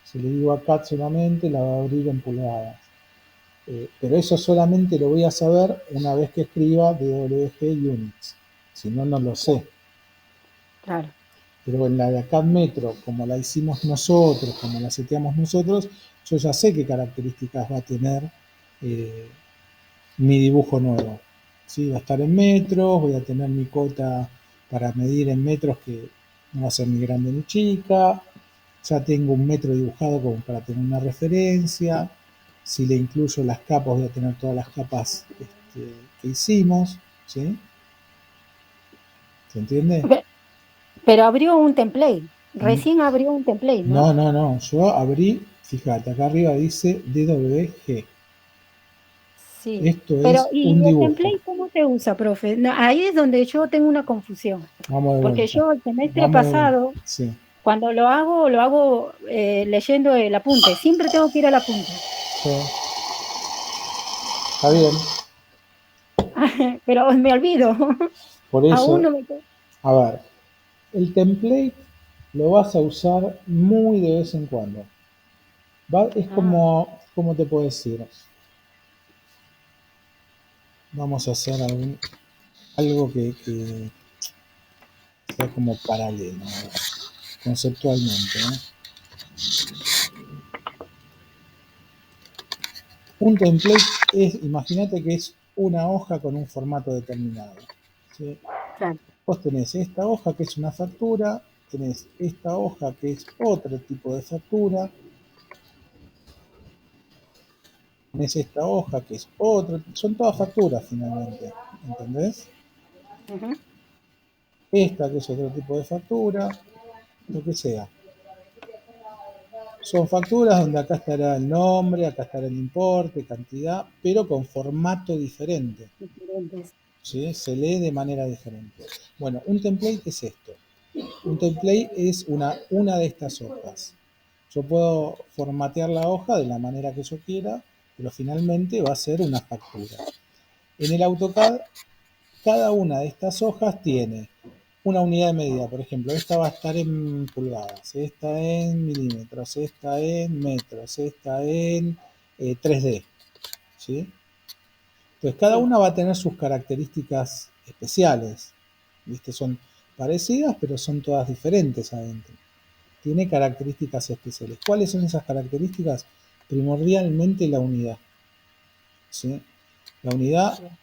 Si le digo acá solamente, la va a abrir en pulgadas. Pero eso solamente lo voy a saber una vez que escriba DWG Units. Si no, no lo sé. claro. Pero en la de acá Metro, como la hicimos nosotros, como la seteamos nosotros, yo ya sé qué características va a tener eh, mi dibujo nuevo. ¿Sí? Va a estar en metros, voy a tener mi cota para medir en metros que no va a ser ni grande ni chica. Ya tengo un metro dibujado como para tener una referencia. Si le incluyo las capas, voy a tener todas las capas que hicimos. ¿Sí? ¿Se entiende? Pe- Pero abrió un template. Recién abrió un template, No, ¿no? no, no. Yo abrí, fíjate, acá arriba dice DWG. Sí. Esto Pero, es un ¿y el dibujo. template cómo se usa, profe? No, ahí es donde yo tengo una confusión. Vamos de Porque vuelta. yo el semestre Vamos de vuelta. pasado, Sí. cuando lo hago leyendo el apunte. Siempre tengo que ir al apunte. Sí. Está bien. Pero me olvido. Por Aún eso, no me... a ver, el template lo vas a usar muy de vez en cuando. Es Ah, como, ¿cómo te puedo decir? Vamos a hacer algo que sea como paralelo, a ver, conceptualmente, ¿no? Un template es, imagínate que es una hoja con un formato determinado. ¿Sí? claro. Vos tenés esta hoja que es una factura, tenés esta hoja que es otro tipo de factura, tenés esta hoja que es otra, son todas facturas finalmente, ¿entendés? Ujú. Esta que es otro tipo de factura, lo que sea. Son facturas donde acá estará el nombre, acá estará el importe, cantidad, pero con formato diferente. Diferentes. ¿Sí? Se lee de manera diferente. Bueno, un template es esto. Un template es una de estas hojas. Yo puedo formatear la hoja de la manera que yo quiera, pero finalmente va a ser una factura. En el AutoCAD, cada una de estas hojas tiene una unidad de medida. Por ejemplo, esta va a estar en pulgadas, esta en milímetros, esta en metros, esta en 3D. ¿Sí? Entonces, cada Sí, una va a tener sus características especiales. ¿Viste? Son parecidas, pero son todas diferentes adentro. Tiene características especiales. ¿Cuáles son esas características? Primordialmente la unidad. ¿Sí? La unidad bien.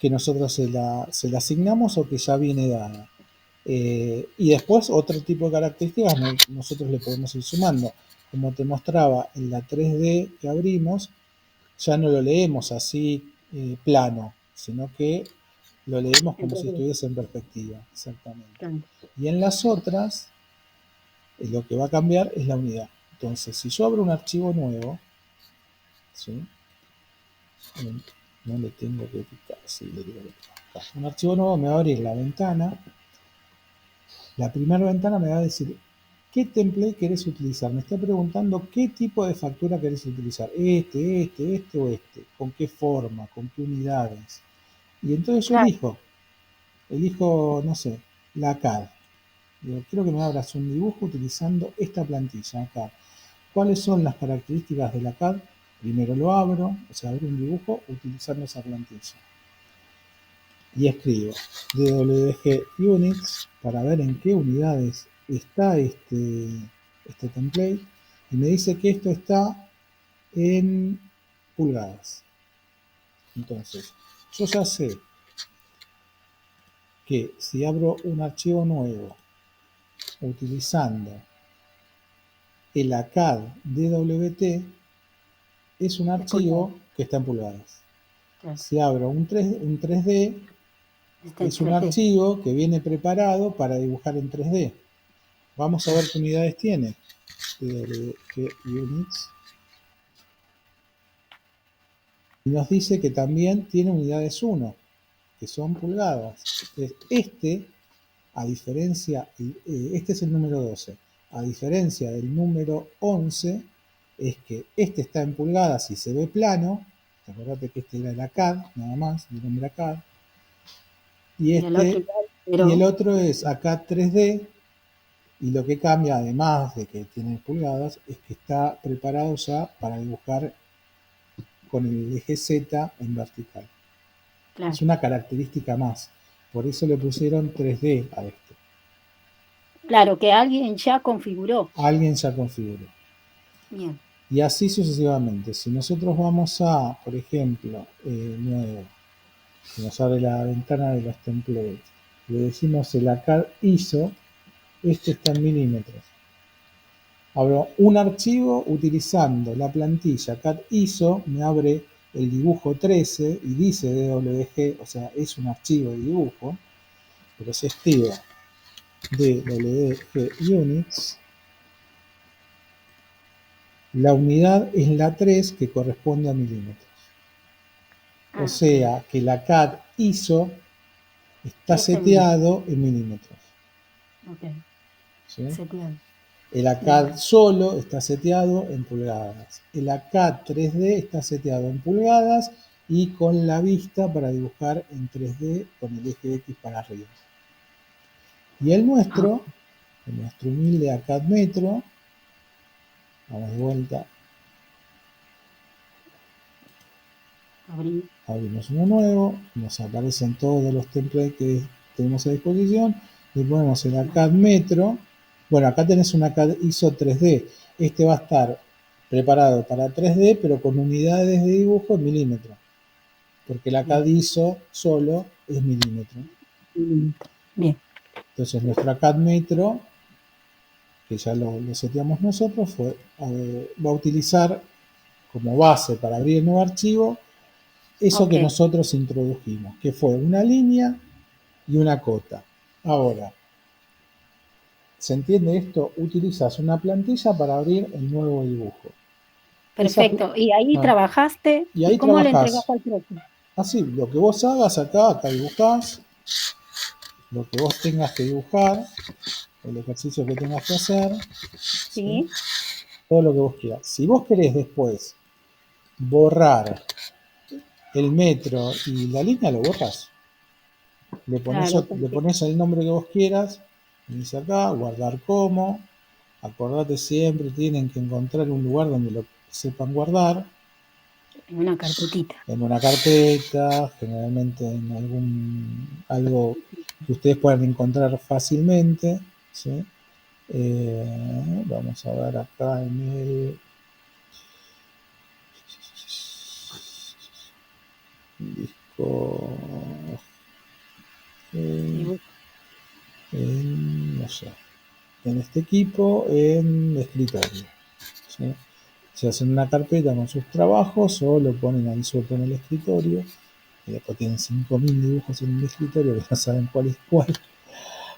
que nosotros se la asignamos o que ya viene dada. Y después otro tipo de características nosotros le podemos ir sumando. Como te mostraba en la 3D que abrimos, ya no lo leemos así plano, sino que lo leemos como si Entonces, estuviese en perspectiva, exactamente. claro. Y en las otras, lo que va a cambiar es la unidad. Entonces, si yo abro un archivo nuevo, ¿sí? No le tengo que picar, sí, le digo que picar. Un archivo nuevo me va a abrir la ventana. La primera ventana me va a decir qué template querés utilizar. Me está preguntando qué tipo de factura querés utilizar. Este o este. ¿Con qué forma? ¿Con qué unidades? Y entonces yo Claro, elijo, no sé, la CAD. Digo, quiero que me abras un dibujo utilizando esta plantilla, CAD. ¿Cuáles son las características de la CAD? Primero lo abro, o sea, abro un dibujo utilizando esa plantilla. Y escribo DWG Unix para ver en qué unidades está este template. y me dice que esto está en pulgadas. Entonces, yo ya sé que si abro un archivo nuevo utilizando el ACAD DWT, es un archivo que está en pulgadas. Claro. Si abro un 3D, es un 3D. archivo que viene preparado para dibujar en 3D. Vamos a ver qué unidades tiene. DWG Units. Y nos dice que también tiene unidades 1, que son pulgadas. Entonces, a diferencia, este es el número 12. A diferencia del número 11, es que este está en pulgadas y se ve plano. Acordate que este era el ACAD, nada más, el nombre ACAD. Y Y el otro igual, pero el otro es ACAD 3D. Y lo que cambia, además de que tiene pulgadas, es que está preparado ya para dibujar con el eje Z en vertical. claro. Es una característica más. Por eso le pusieron 3D a esto. Claro, que alguien ya configuró. Alguien ya configuró. Bien. Y así sucesivamente. Si nosotros vamos a, por ejemplo, nuevo, que nos abre la ventana de los templates, le decimos el ACAD ISO, este está en milímetros. Abro un archivo utilizando la plantilla CAD ISO, me abre el dibujo 13 y dice DWG, o sea, es un archivo de dibujo, pero se escribe DWG Units. La unidad es la 3 que corresponde a milímetros. O sea que la CAD ISO está seteado en milímetros. Ok. ¿Sí? Seteado. El ACAD solo está seteado en pulgadas. El ACAD 3D está seteado en pulgadas y con la vista para dibujar en 3D con el eje X para arriba. Y el nuestro humilde ACAD Metro, vamos de vuelta, abrimos uno nuevo, nos aparecen todos los templates que tenemos a disposición, le ponemos el ACAD Metro. Bueno, acá tenés un ACAD ISO 3D. Este va a estar preparado para 3D, pero con unidades de dibujo en milímetros, porque el ACAD ISO solo es milímetro. Bien. Entonces nuestro ACAD Metro, que ya lo seteamos nosotros, va a utilizar como base para abrir el nuevo archivo eso que nosotros introdujimos, que fue una línea y una cota. Ahora, ¿se entiende esto? Utilizas una plantilla para abrir el nuevo dibujo. Perfecto. Y ahí trabajaste. Y ¿Y ahí cómo le trabajás. entregaste al profe? Así, lo que vos hagas acá dibujás, lo que vos tengas que dibujar, el ejercicio que tengas que hacer, ¿sí? Todo lo que vos quieras. Si vos querés después borrar el metro y la línea, lo borras. Le pones el nombre que vos quieras, dice acá, guardar como. Acordate siempre, tienen que encontrar un lugar donde lo sepan guardar. En una carpetita. En una carpeta, generalmente en algo que ustedes puedan encontrar fácilmente. ¿Sí? Vamos a ver acá en el disco, no sé, en este equipo, en escritorio. ¿Sí? Se hacen una carpeta con sus trabajos o lo ponen ahí suelto en el escritorio. Y después tienen 5.000 dibujos en el escritorio que no saben cuál es cuál.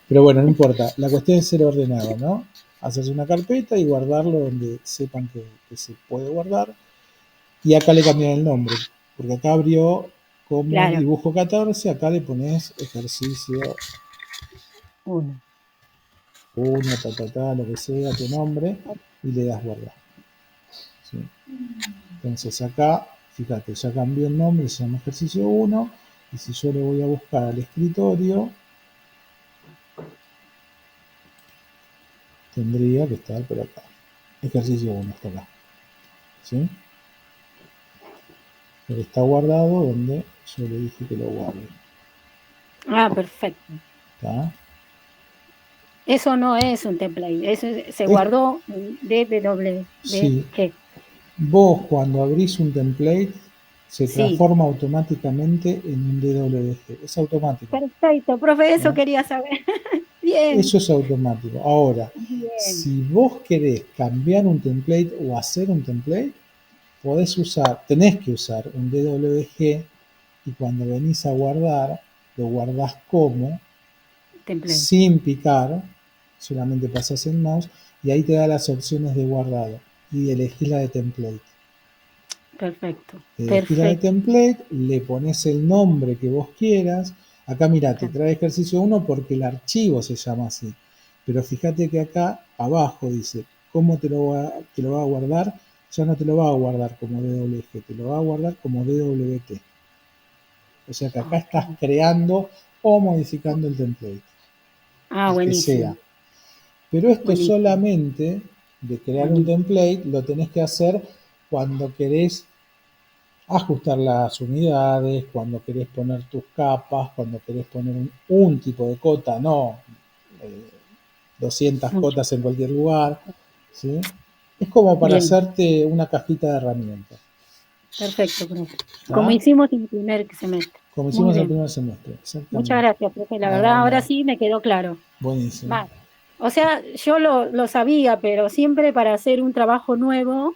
Pero bueno, no importa. La cuestión es ser ordenado, ¿no? Hacerse una carpeta y guardarlo donde sepan que se puede guardar. Y acá le cambian el nombre. Porque acá abrió como dibujo 14, acá le pones ejercicio 1, lo que sea, tu nombre, y le das guardar. ¿Sí? Entonces acá, fíjate, ya cambió el nombre, se llama ejercicio 1, y si yo le voy a buscar al escritorio, tendría que estar por acá. Ejercicio 1 está acá. ¿Sí? Pero está guardado donde yo le dije que lo guarde. Perfecto. ¿Está? Eso no es un template, eso se Es, guardó en sí, DWG. vos cuando abrís un template se Sí, transforma automáticamente en un DWG. Es automático. perfecto, profe, eso ¿No? quería saber. Bien, Eso es automático. Ahora, bien, si vos querés cambiar un template o hacer un template, tenés que usar un DWG y cuando venís a guardar, lo guardás como, template, sin picar, solamente pasas el mouse y ahí te da las opciones de guardado y elegís la de template. perfecto, Elegís la de perfecto. template, le pones el nombre que vos quieras. Acá mira, te Claro. trae ejercicio 1 porque el archivo se llama así. Pero fíjate que acá abajo dice cómo te lo va a guardar. Ya no te lo va a guardar como DWG, te lo va a guardar como DWT. O sea que acá estás Ok. creando o modificando el template, Ah, el que buenísimo, sea. Pero esto buenísimo. solamente de crear un Buenísimo. template lo tenés que hacer cuando querés ajustar las unidades, cuando querés poner tus capas, cuando querés poner un tipo de cota, no eh, 200 Mucho. cotas en cualquier lugar, ¿sí? Es como para Bien, hacerte una cajita de herramientas, perfecto, profe. Como ¿está? hicimos en el primer semestre. Como Muy hicimos el bien. primer semestre, Muchas exactamente. gracias, profe. La verdad, ahora Bueno, sí me quedó claro. buenísimo. Va. O sea, yo lo sabía, pero siempre para hacer un trabajo nuevo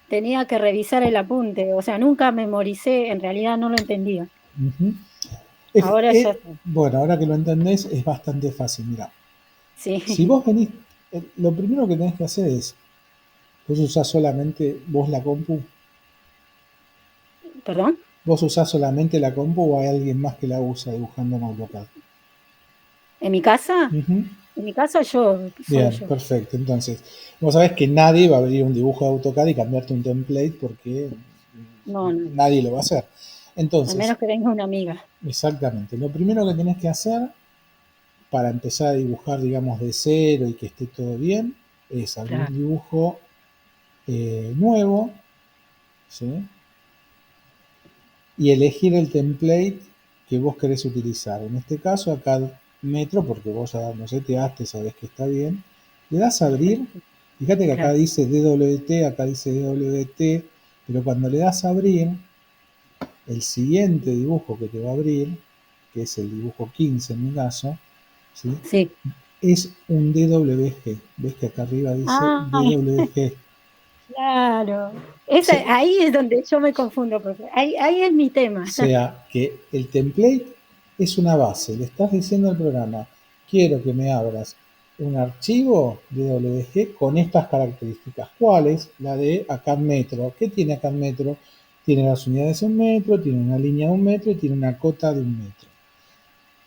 tenía que revisar el apunte. O sea, nunca memoricé, en realidad no lo entendía. Ujú. Ahora ya está. Bueno, ahora que lo entendés es bastante fácil. Mira, si Sí. vos venís, lo primero que tenés que hacer es, vos usás solamente vos la compu, ¿Perdón? vos usás solamente la compu o hay alguien más que la usa dibujando en AutoCAD. ¿En mi casa? Ujú. En mi casa yo, solo Bien, yo. perfecto. Entonces, vos sabés que nadie va a abrir un dibujo de AutoCAD y cambiarte un template porque No, no. nadie lo va a hacer. A Entonces, menos que venga una amiga. exactamente, lo primero que tenés que hacer para empezar a dibujar, digamos, de cero y que esté todo bien, es abrir un Claro. dibujo nuevo, ¿sí? Y elegir el template que vos querés utilizar. En este caso, acá Metro, porque vos ya no sé, te sabés que está bien. Le das a abrir. Perfecto. Fíjate que acá Claro. dice DWT, acá dice DWT, pero cuando le das a abrir, el siguiente dibujo que te va a abrir, que es el dibujo 15 en mi caso, ¿sí? Sí. Es un DWG. ¿Ves que acá arriba dice Ah, DWG? claro. Se- Ahí es donde yo me confundo, profe. Ahí es mi tema. sea que el template es una base. Le estás diciendo al programa, quiero que me abras un archivo de WG con estas características. ¿Cuáles? La de acá metro. ¿Qué tiene acá metro? Tiene las unidades en metro, tiene una línea de un metro y tiene una cota de un metro.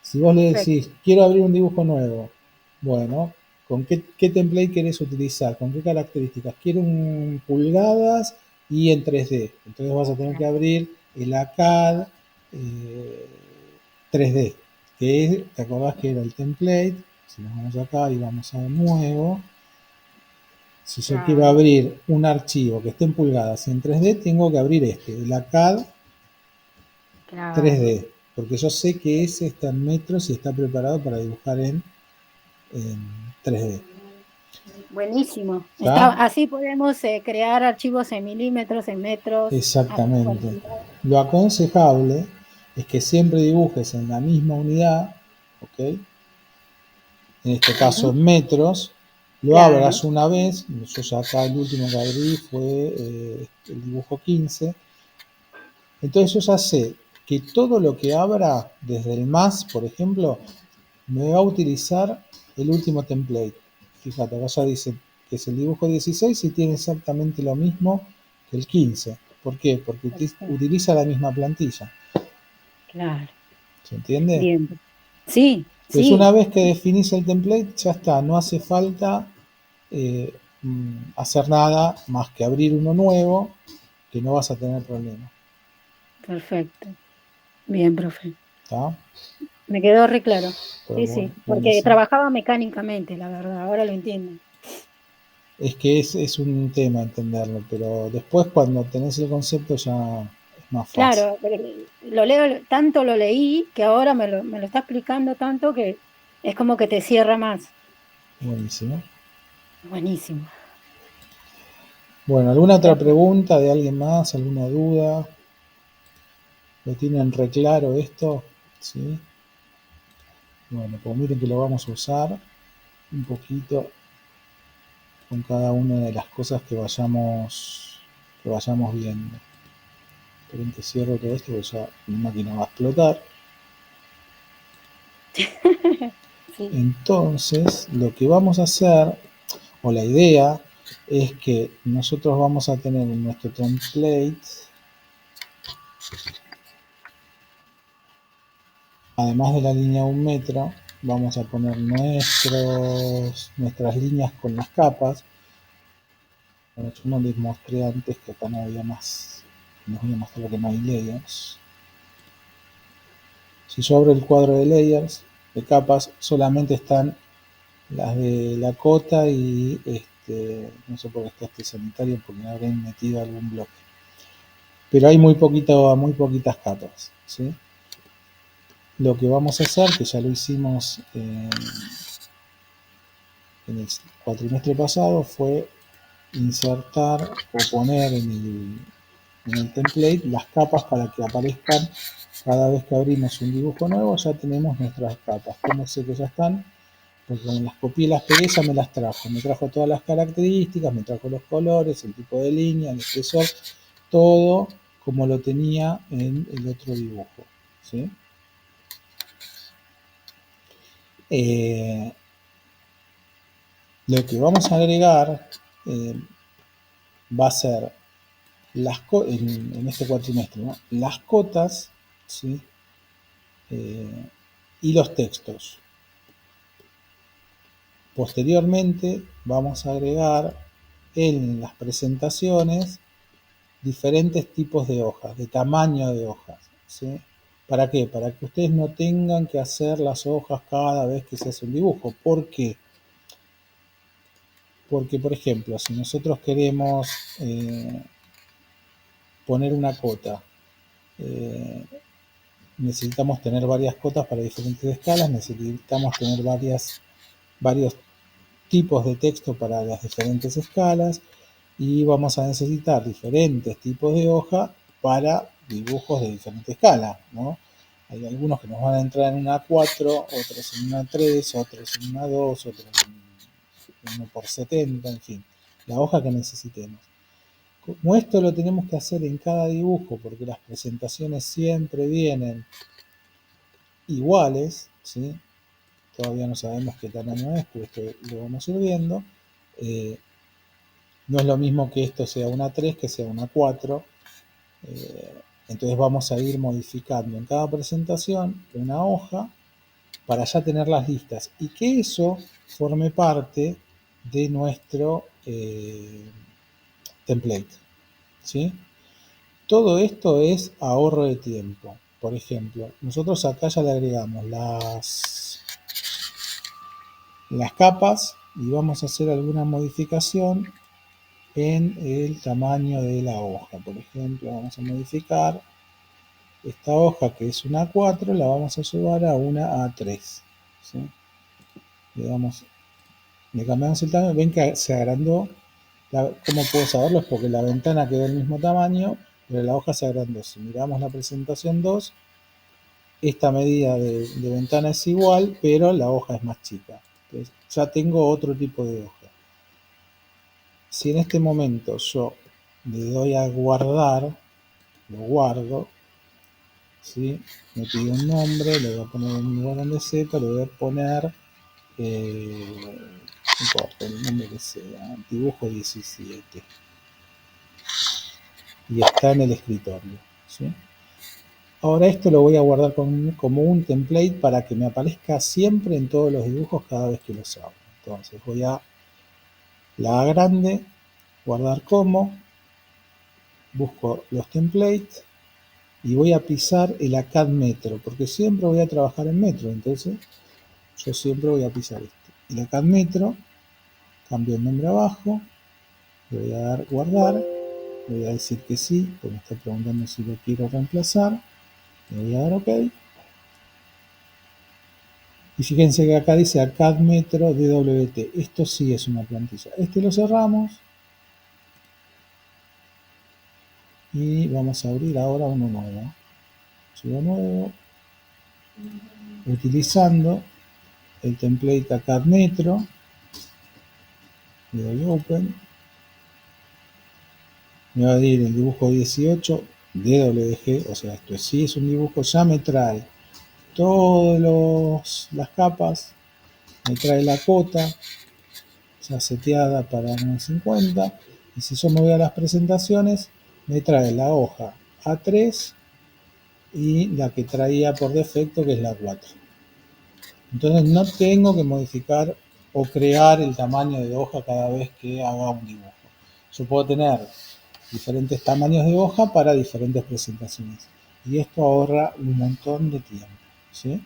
Si vos le Perfecto. decís, quiero abrir un dibujo nuevo, bueno, ¿con qué template querés utilizar? ¿Con qué características? Quiero un pulgadas y en 3D. Entonces vas a tener que Claro. abrir el ACAD 3D, ¿te acordás que era el template? Si nos vamos acá y vamos a nuevo, si yo quiero Claro. abrir un archivo que esté en pulgadas y en 3D, tengo que abrir el ACAD Claro. 3D, porque yo sé que ese está en metros y está preparado para dibujar en 3D. Buenísimo. ¿Está? Así podemos crear archivos en milímetros, en metros, Exactamente. cualquiera. Lo aconsejable es que siempre dibujes en la misma unidad, ¿ok? En este caso Ujú. en metros, lo Claro. abras una vez, yo ya acá el último que abrí fue el dibujo 15, entonces yo ya sé que todo lo que abra desde el más, por ejemplo, me va a utilizar el último template. Fíjate, acá ya dice que es el dibujo 16 y tiene exactamente lo mismo que el 15. ¿Por qué? Porque Perfecto. utiliza la misma plantilla. Claro. ¿Se entiende? Bien. Sí, Entonces una sí. vez que definís el template, ya está, no hace falta hacer nada más que abrir uno nuevo, que no vas a tener problema. Perfecto. Bien, profe. ¿Está? Me quedó re claro. Pues Sí, bueno, sí. Porque buenísimo. trabajaba mecánicamente, la verdad. Ahora lo entiendo. Es que es un tema entenderlo, pero después cuando tenés el concepto ya es más fácil. Claro, lo leo, tanto lo leí que ahora me lo está explicando tanto que es como que te cierra más. Buenísimo. Buenísimo. Bueno, ¿alguna otra pregunta de alguien más? ¿Alguna duda? ¿Lo tienen re claro esto? ¿Sí? Bueno, pues miren que lo vamos a usar un poquito con cada una de las cosas que vayamos viendo. Esperen que cierro todo esto porque ya mi máquina va a explotar. Sí. Entonces, lo que vamos a hacer, o la idea, es que nosotros vamos a tener en nuestro template, además de la línea de 1 metro, vamos a poner nuestras líneas con las capas. Bueno, yo no les mostré antes que acá no había más. Les voy a mostrar que no hay layers. Si yo abro el cuadro de layers, de capas, solamente están las de la cota y no sé por qué está este sanitario porque me habrán metido algún bloque. Pero hay muy poquitas capas, ¿sí? Lo que vamos a hacer, que ya lo hicimos en el cuatrimestre pasado, fue insertar o poner en el template las capas para que aparezcan cada vez que abrimos un dibujo nuevo. Ya tenemos nuestras capas. ¿Cómo sé que ya están? Porque como las copié y las pegué, ya me las trajo. Me trajo todas las características, me trajo los colores, el tipo de línea, el espesor, todo como lo tenía en el otro dibujo, ¿sí? Lo que vamos a agregar va a ser en este cuatrimestre, ¿no? Las cotas, ¿sí? Y los textos. Posteriormente vamos a agregar en las presentaciones diferentes tipos de hojas, de tamaño de hojas, ¿sí? ¿Para qué? Para que ustedes no tengan que hacer las hojas cada vez que se hace un dibujo. ¿Por qué? Porque, por ejemplo, si nosotros queremos poner una cota, eh, necesitamos tener varias cotas para diferentes escalas, necesitamos tener varios tipos de texto para las diferentes escalas y vamos a necesitar diferentes tipos de hoja para dibujos de diferente escala, ¿no? Hay algunos que nos van a entrar en una 4, otros en una 3, otros en una 2, otros en 1 por 70, en fin, la hoja que necesitemos. Como esto lo tenemos que hacer en cada dibujo, porque las presentaciones siempre vienen iguales, ¿sí? Todavía no sabemos qué tamaño es, pero esto lo vamos a ir viendo. No es lo mismo que esto sea una 3 que sea una 4. Entonces vamos a ir modificando en cada presentación una hoja para ya tener las listas y que eso forme parte de nuestro template, ¿sí? Todo esto es ahorro de tiempo. Por ejemplo, nosotros acá ya le agregamos las capas y vamos a hacer alguna modificación en el tamaño de la hoja. Por ejemplo, vamos a modificar esta hoja que es una A4, la vamos a llevar a una A3, ¿sí? Le cambiamos el tamaño, ven que se agrandó. ¿Cómo puedo saberlo? Es porque la ventana quedó del mismo tamaño, pero la hoja se agrandó. Si miramos la presentación 2, esta medida de ventana es igual, pero la hoja es más chica. Entonces ya tengo otro tipo de hoja. Si en este momento yo le doy a guardar, lo guardo, ¿sí? Me pide un nombre, le voy a poner un lugar donde sepa, le voy a poner, no importa el nombre que sea, dibujo 17. Y está en el escritorio, ¿sí? Ahora esto lo voy a guardar como un template para que me aparezca siempre en todos los dibujos cada vez que los hago. Entonces voy a la A grande, guardar como, busco los templates y voy a pisar el ACAD metro, porque siempre voy a trabajar en metro, entonces yo siempre voy a pisar este. El ACAD metro, cambio el nombre abajo, le voy a dar guardar, le voy a decir que sí, porque me está preguntando si lo quiero reemplazar, le voy a dar OK. Y fíjense que acá dice ACAD Metro DWT. Esto sí es una plantilla. Este lo cerramos. Y vamos a abrir ahora uno nuevo. Archivo nuevo. Utilizando el template ACAD Metro. Le doy Open. Me va a ir el dibujo 18 DWG. O sea, esto sí es un dibujo. Ya me trae todas las capas. Me trae la cota ya seteada para 950, y si yo me voy a las presentaciones me trae la hoja A3 y la que traía por defecto, que es la 4. Entonces no tengo que modificar o crear el tamaño de hoja cada vez que haga un dibujo. Yo puedo tener diferentes tamaños de hoja para diferentes presentaciones, y esto ahorra un montón de tiempo, ¿sí?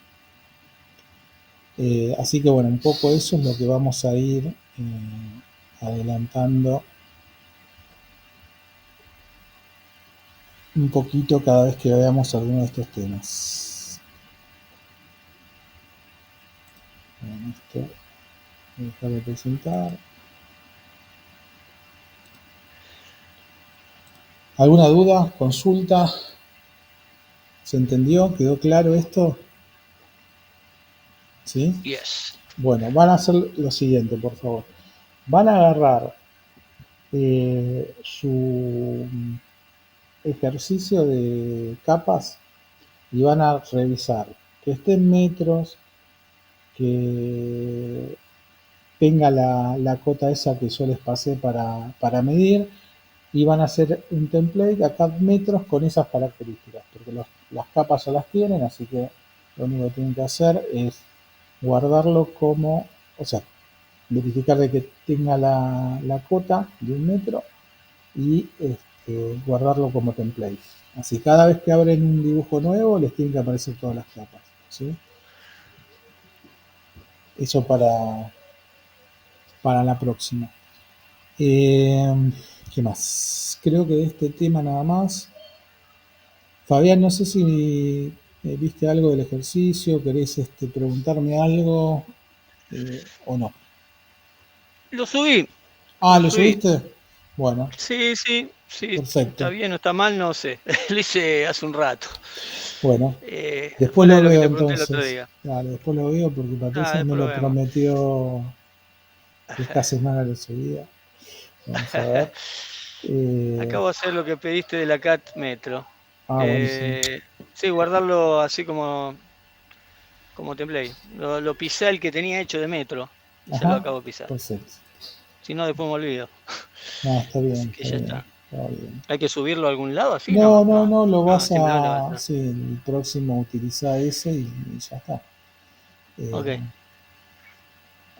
Así que bueno, un poco eso es lo que vamos a ir adelantando un poquito cada vez que veamos alguno de estos temas. Bueno, esto voy a dejar de presentar. ¿Alguna duda? ¿Consulta? ¿Se entendió? ¿Quedó claro esto? ¿Sí? Yes. Bueno, van a hacer lo siguiente, por favor. Van a agarrar su ejercicio de capas y van a revisar que estén metros, que tenga la cota esa que yo les pasé para medir, y van a hacer un template acá metros con esas características, porque las capas ya las tienen, así que lo único que tienen que hacer es guardarlo como, o sea, verificar de que tenga la cota de 1 metro y guardarlo como template. Así cada vez que abren un dibujo nuevo les tienen que aparecer todas las capas, ¿sí? Eso para la próxima. ¿Qué más? Creo que de este tema nada más. Fabián, no sé si viste algo del ejercicio, querés preguntarme algo o no. Lo subí. Ah, Lo ¿lo subí. subiste? Bueno, Sí, está perfecto. bien o está mal, no sé. Lo hice hace un rato. Bueno, después Fuera de lo lo que veo te pregunté el otro entonces. día. Dale, después lo veo porque Patricia me Después lo lo vemos. prometió que esta semana lo subía. Vamos a ver. Acabo de hacer lo que pediste de la CAT Metro. Buenísimo. Sí, guardarlo así como template. Lo pisé el que tenía hecho de Metro. Se lo Ajá, acabo de pisar. perfecto. Si no, después me olvido. No, está Así bien, que está ya bien, está. está bien. ¿Hay que subirlo a algún lado así? No, No, no, no. no, lo No, vas simplemente va a a, estar. sí, el próximo utiliza ese y ya está. Ok.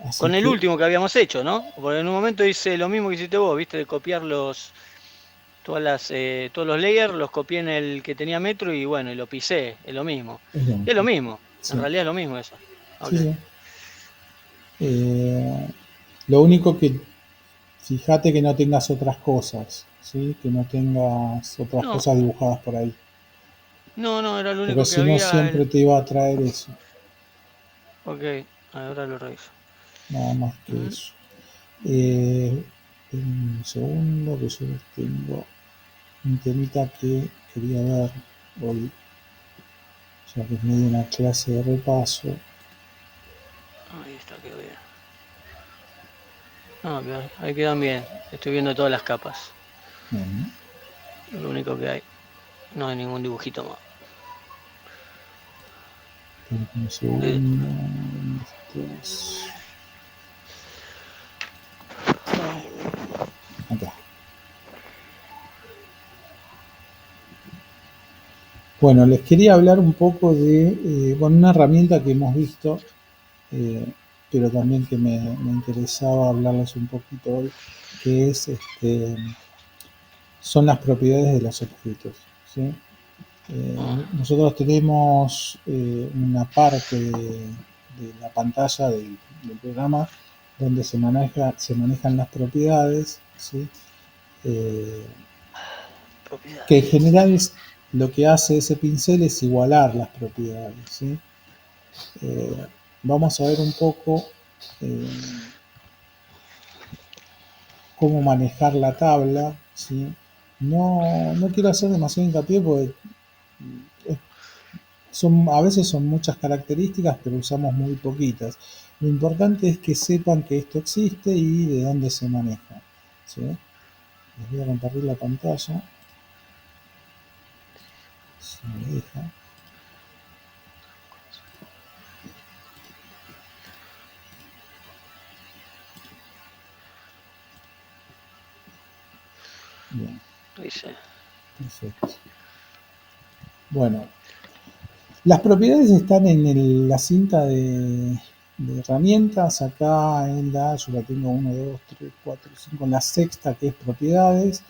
Así Con el que, último que habíamos hecho, ¿no? Porque en un momento hice lo mismo que hiciste vos, ¿viste? De copiar todos los layers, los copié en el que tenía Metro y bueno, y lo pisé, es lo mismo. es lo Y es lo mismo. mismo, en Sí, realidad es lo mismo eso. Ok. sí, sí. Lo único que fíjate que no tengas otras cosas, ¿sí? Que no tengas otras No, cosas dibujadas por ahí. no, era lo Porque único que si no, había. siempre te iba a traer eso. Ok, ahora lo reviso. Nada más que Mm, eso. Eh, un segundo que yo les tengo un temita que quería ver hoy, ya que es medio una clase de repaso. Ahí está, quedó bien. No, ahí quedan bien. Estoy viendo todas las capas. Bueno, Lo único que hay. No hay ningún dibujito más. un Eh, segundo. Estos. Acá. Bueno, les quería hablar un poco de una herramienta que hemos visto, eh, pero también que me interesaba hablarles un poquito hoy, que es son las propiedades de los objetos, ¿sí? oh, Nosotros tenemos una parte de la pantalla del programa donde se manejan las propiedades, ¿sí? Eh, que en propiedades. general lo que hace ese pincel es igualar las propiedades, ¿sí? vamos a ver un poco cómo manejar la tabla, ¿sí? No quiero hacer demasiado hincapié porque a veces son muchas características, pero usamos muy poquitas. Lo importante es que sepan que esto existe y de dónde se maneja, ¿sí? Les voy a compartir la pantalla. Si me deja. Bien. Dice. Perfecto. Bueno, las propiedades están en la cinta de herramientas. Acá yo la tengo 1, 2, 3, 4, 5, en la sexta, que es propiedades.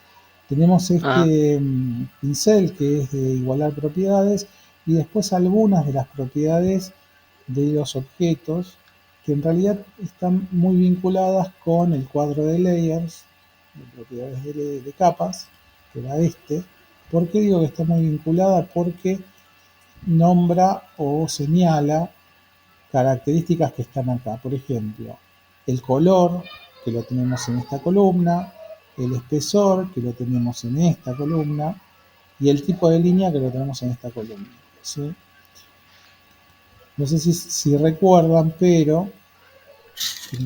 Tenemos este pincel que es de igualar propiedades, y después algunas de las propiedades de los objetos que en realidad están muy vinculadas con el cuadro de layers, de propiedades de capas, que era este. ¿Por qué digo que está muy vinculada? Porque nombra o señala características que están acá. Por ejemplo, el color, que lo tenemos en esta columna, el espesor, que lo tenemos en esta columna, y el tipo de línea, que lo tenemos en esta columna, ¿sí? No sé si recuerdan, pero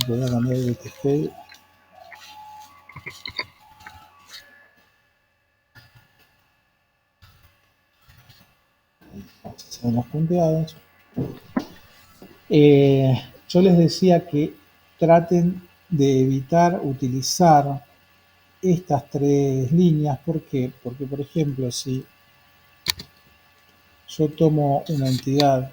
voy a cambiar de BTG. Se ven los punteados. Yo les decía que traten de evitar utilizar estas tres líneas. ¿Por qué? Porque, por ejemplo, si yo tomo una entidad,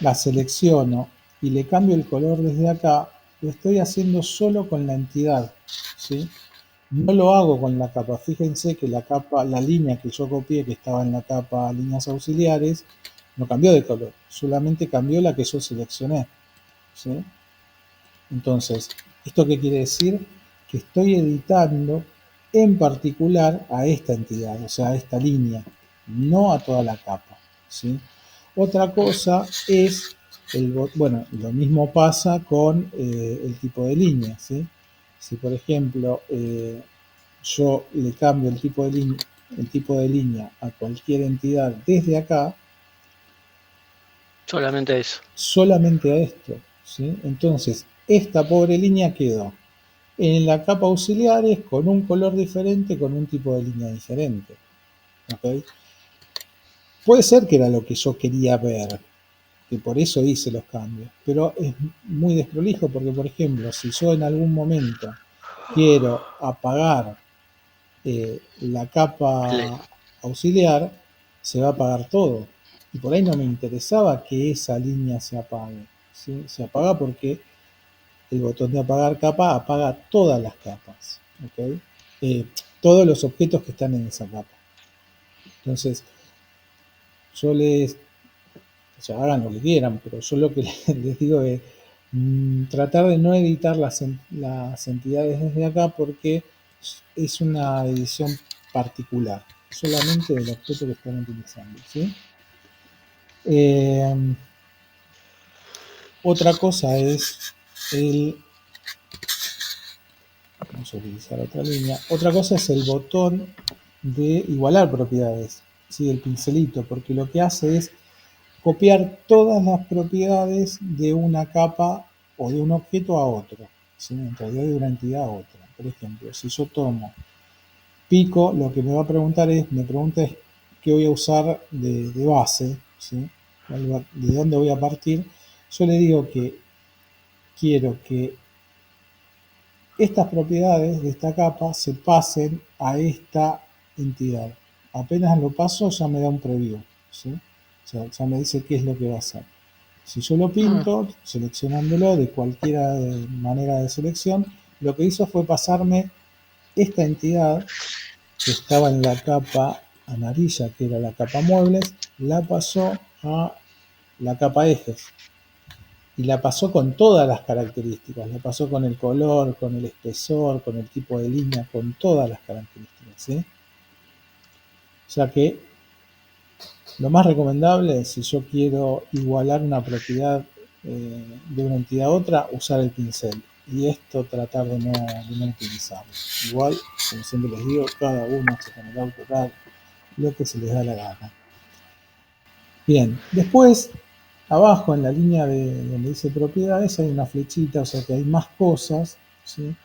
la selecciono y le cambio el color desde acá, lo estoy haciendo solo con la entidad, ¿sí? No lo hago con la capa. Fíjense que la línea que yo copié, que estaba en la capa líneas auxiliares, no cambió de color, solamente cambió la que yo seleccioné, ¿sí? Entonces, ¿esto qué quiere decir? Que estoy editando en particular a esta entidad, o sea, a esta línea, no a toda la capa, ¿sí? Otra cosa es, bueno, lo mismo pasa con el tipo de línea, ¿sí? Si, por ejemplo, yo le cambio el tipo de línea a cualquier entidad desde acá, Solamente eso. solamente a esto, ¿sí? Entonces, esta pobre línea quedó en la capa auxiliares con un color diferente, con un tipo de línea diferente, ¿ok? Puede ser que era lo que yo quería ver, que por eso hice los cambios, pero es muy desprolijo porque, por ejemplo, si yo en algún momento quiero apagar la capa auxiliar, se va a apagar todo. Y por ahí no me interesaba que esa línea se apague, ¿sí? Se apaga porque el botón de apagar capa apaga todas las capas, ¿ok? Todos los objetos que están en esa capa. Entonces, yo o sea, hagan lo que quieran, pero yo lo que les digo es tratar de no editar las entidades desde acá, porque es una edición particular, solamente del objeto que están utilizando, ¿sí? Otra cosa es vamos a utilizar otra línea. Otra cosa es el botón de igualar propiedades, ¿sí? El pincelito, porque lo que hace es copiar todas las propiedades de una capa o de un objeto a otro, ¿sí? En realidad de una entidad a otra. Por ejemplo, si yo tomo pico, lo que me va a preguntar me pregunta es qué voy a usar de base, ¿sí? De dónde voy a partir. Yo le digo que quiero que estas propiedades de esta capa se pasen a esta entidad. Apenas lo paso ya me da un preview, ¿sí? O sea, ya me dice qué es lo que va a hacer. Si yo lo pinto, seleccionándolo de cualquier manera de selección, lo que hizo fue pasarme esta entidad que estaba en la capa amarilla, que era la capa muebles, la pasó a la capa ejes. Y la pasó con todas las características, la pasó con el color, con el espesor, con el tipo de línea, con todas las características, ¿sí? O sea que lo más recomendable es, si yo quiero igualar una propiedad de una entidad a otra, usar el pincel. Y esto tratar de no utilizarlo. Igual, como siempre les digo, cada uno hace con el AutoCAD lo que se les da la gana. Bien, después, abajo en la línea de donde dice propiedades hay una flechita, o sea que hay más cosas, ¿sí?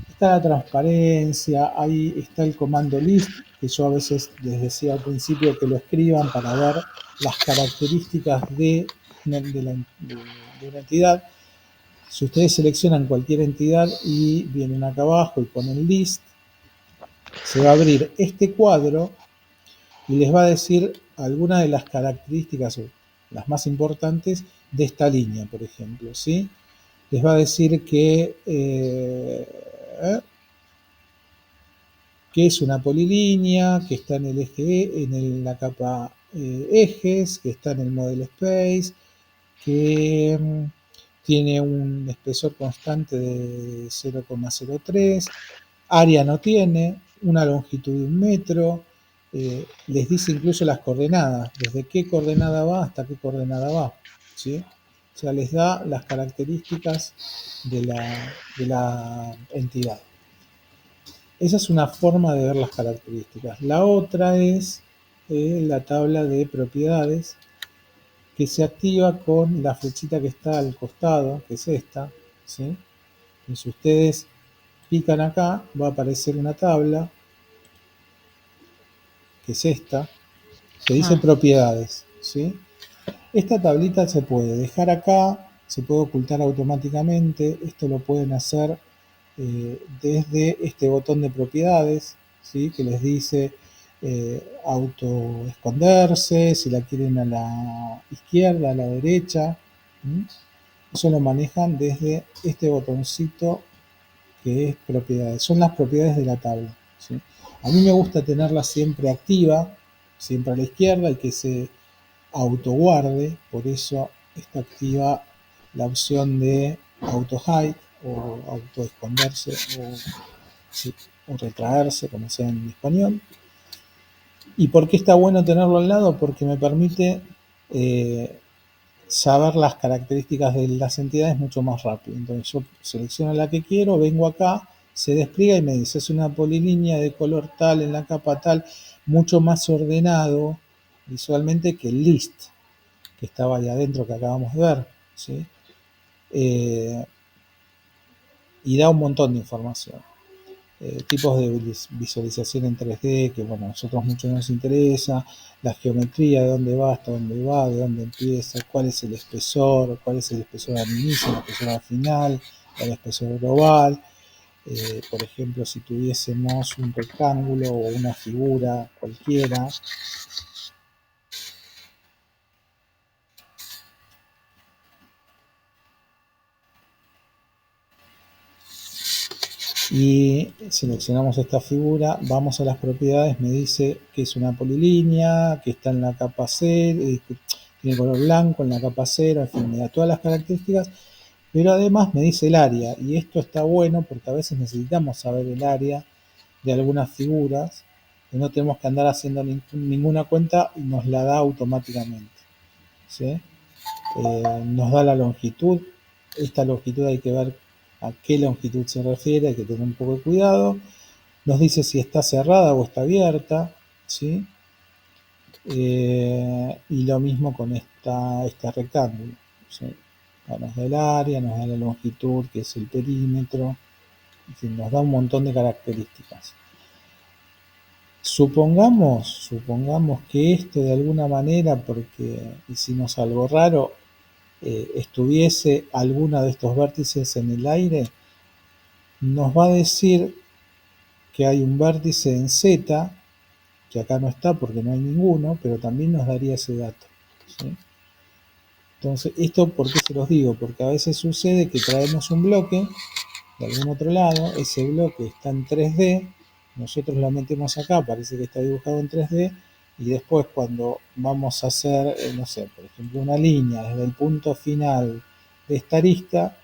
Está la transparencia, ahí está el comando list, que yo a veces les decía al principio que lo escriban para ver las características de una entidad. Si ustedes seleccionan cualquier entidad y vienen acá abajo y ponen list, se va a abrir este cuadro y les va a decir algunas de las características, las más importantes de esta línea, por ejemplo, ¿sí? Les va a decir que es una polilínea, que está en el eje, en la capa ejes, que está en el model space, que tiene un espesor constante de 0,03, área no tiene, una longitud de 1 metro, les dice incluso las coordenadas, desde qué coordenada va hasta qué coordenada va, ¿sí? O sea, les da las características de la entidad. Esa es una forma de ver las características. La otra es la tabla de propiedades, que se activa con la flechita que está al costado, que es esta, ¿sí? Y si ustedes pican acá, va a aparecer una tabla, que es esta, que dice propiedades, ¿sí? Esta tablita se puede dejar acá, se puede ocultar automáticamente, esto lo pueden hacer desde este botón de propiedades, ¿sí? Que les dice auto esconderse, si la quieren a la izquierda, a la derecha, ¿sí? Eso lo manejan desde este botoncito que es propiedades, son las propiedades de la tabla, ¿sí? A mí me gusta tenerla siempre activa, siempre a la izquierda y que se autoguarde, por eso está activa la opción de auto hide o auto esconderse sí, o retraerse, como sea en español. ¿Y por qué está bueno tenerlo al lado? Porque me permite saber las características de las entidades mucho más rápido. Entonces yo selecciono la que quiero, vengo acá, se despliega y me dice, es una polilínea de color tal, en la capa tal, mucho más ordenado visualmente que el list, que estaba ahí adentro que acabamos de ver, ¿sí? Y da un montón de información. Tipos de visualización en 3D, que bueno, a nosotros mucho nos interesa, la geometría, de dónde va, hasta dónde va, de dónde empieza, cuál es el espesor al inicio, el espesor al final, el espesor global. Por ejemplo, si tuviésemos un rectángulo o una figura cualquiera, y seleccionamos esta figura, vamos a las propiedades, me dice que es una polilínea, que está en la capa 0, tiene color blanco en la capa 0, en fin, me da todas las características, pero además me dice el área, y esto está bueno porque a veces necesitamos saber el área de algunas figuras, y no tenemos que andar haciendo ninguna cuenta y nos la da automáticamente, ¿sí? Nos da la longitud, esta longitud hay que ver a qué longitud se refiere, hay que tener un poco de cuidado. Nos dice si está cerrada o está abierta, ¿sí? Y lo mismo con este rectángulo, ¿sí? Nos da el área, nos da la longitud, que es el perímetro, en fin, nos da un montón de características. Supongamos que esto de alguna manera, porque hicimos algo raro, estuviese alguna de estos vértices en el aire, nos va a decir que hay un vértice en Z, que acá no está porque no hay ninguno, pero también nos daría ese dato, ¿sí? Entonces, ¿esto por qué se los digo? Porque a veces sucede que traemos un bloque de algún otro lado, ese bloque está en 3D, nosotros lo metemos acá, parece que está dibujado en 3D, y después cuando vamos a hacer, no sé, por ejemplo, una línea desde el punto final de esta arista,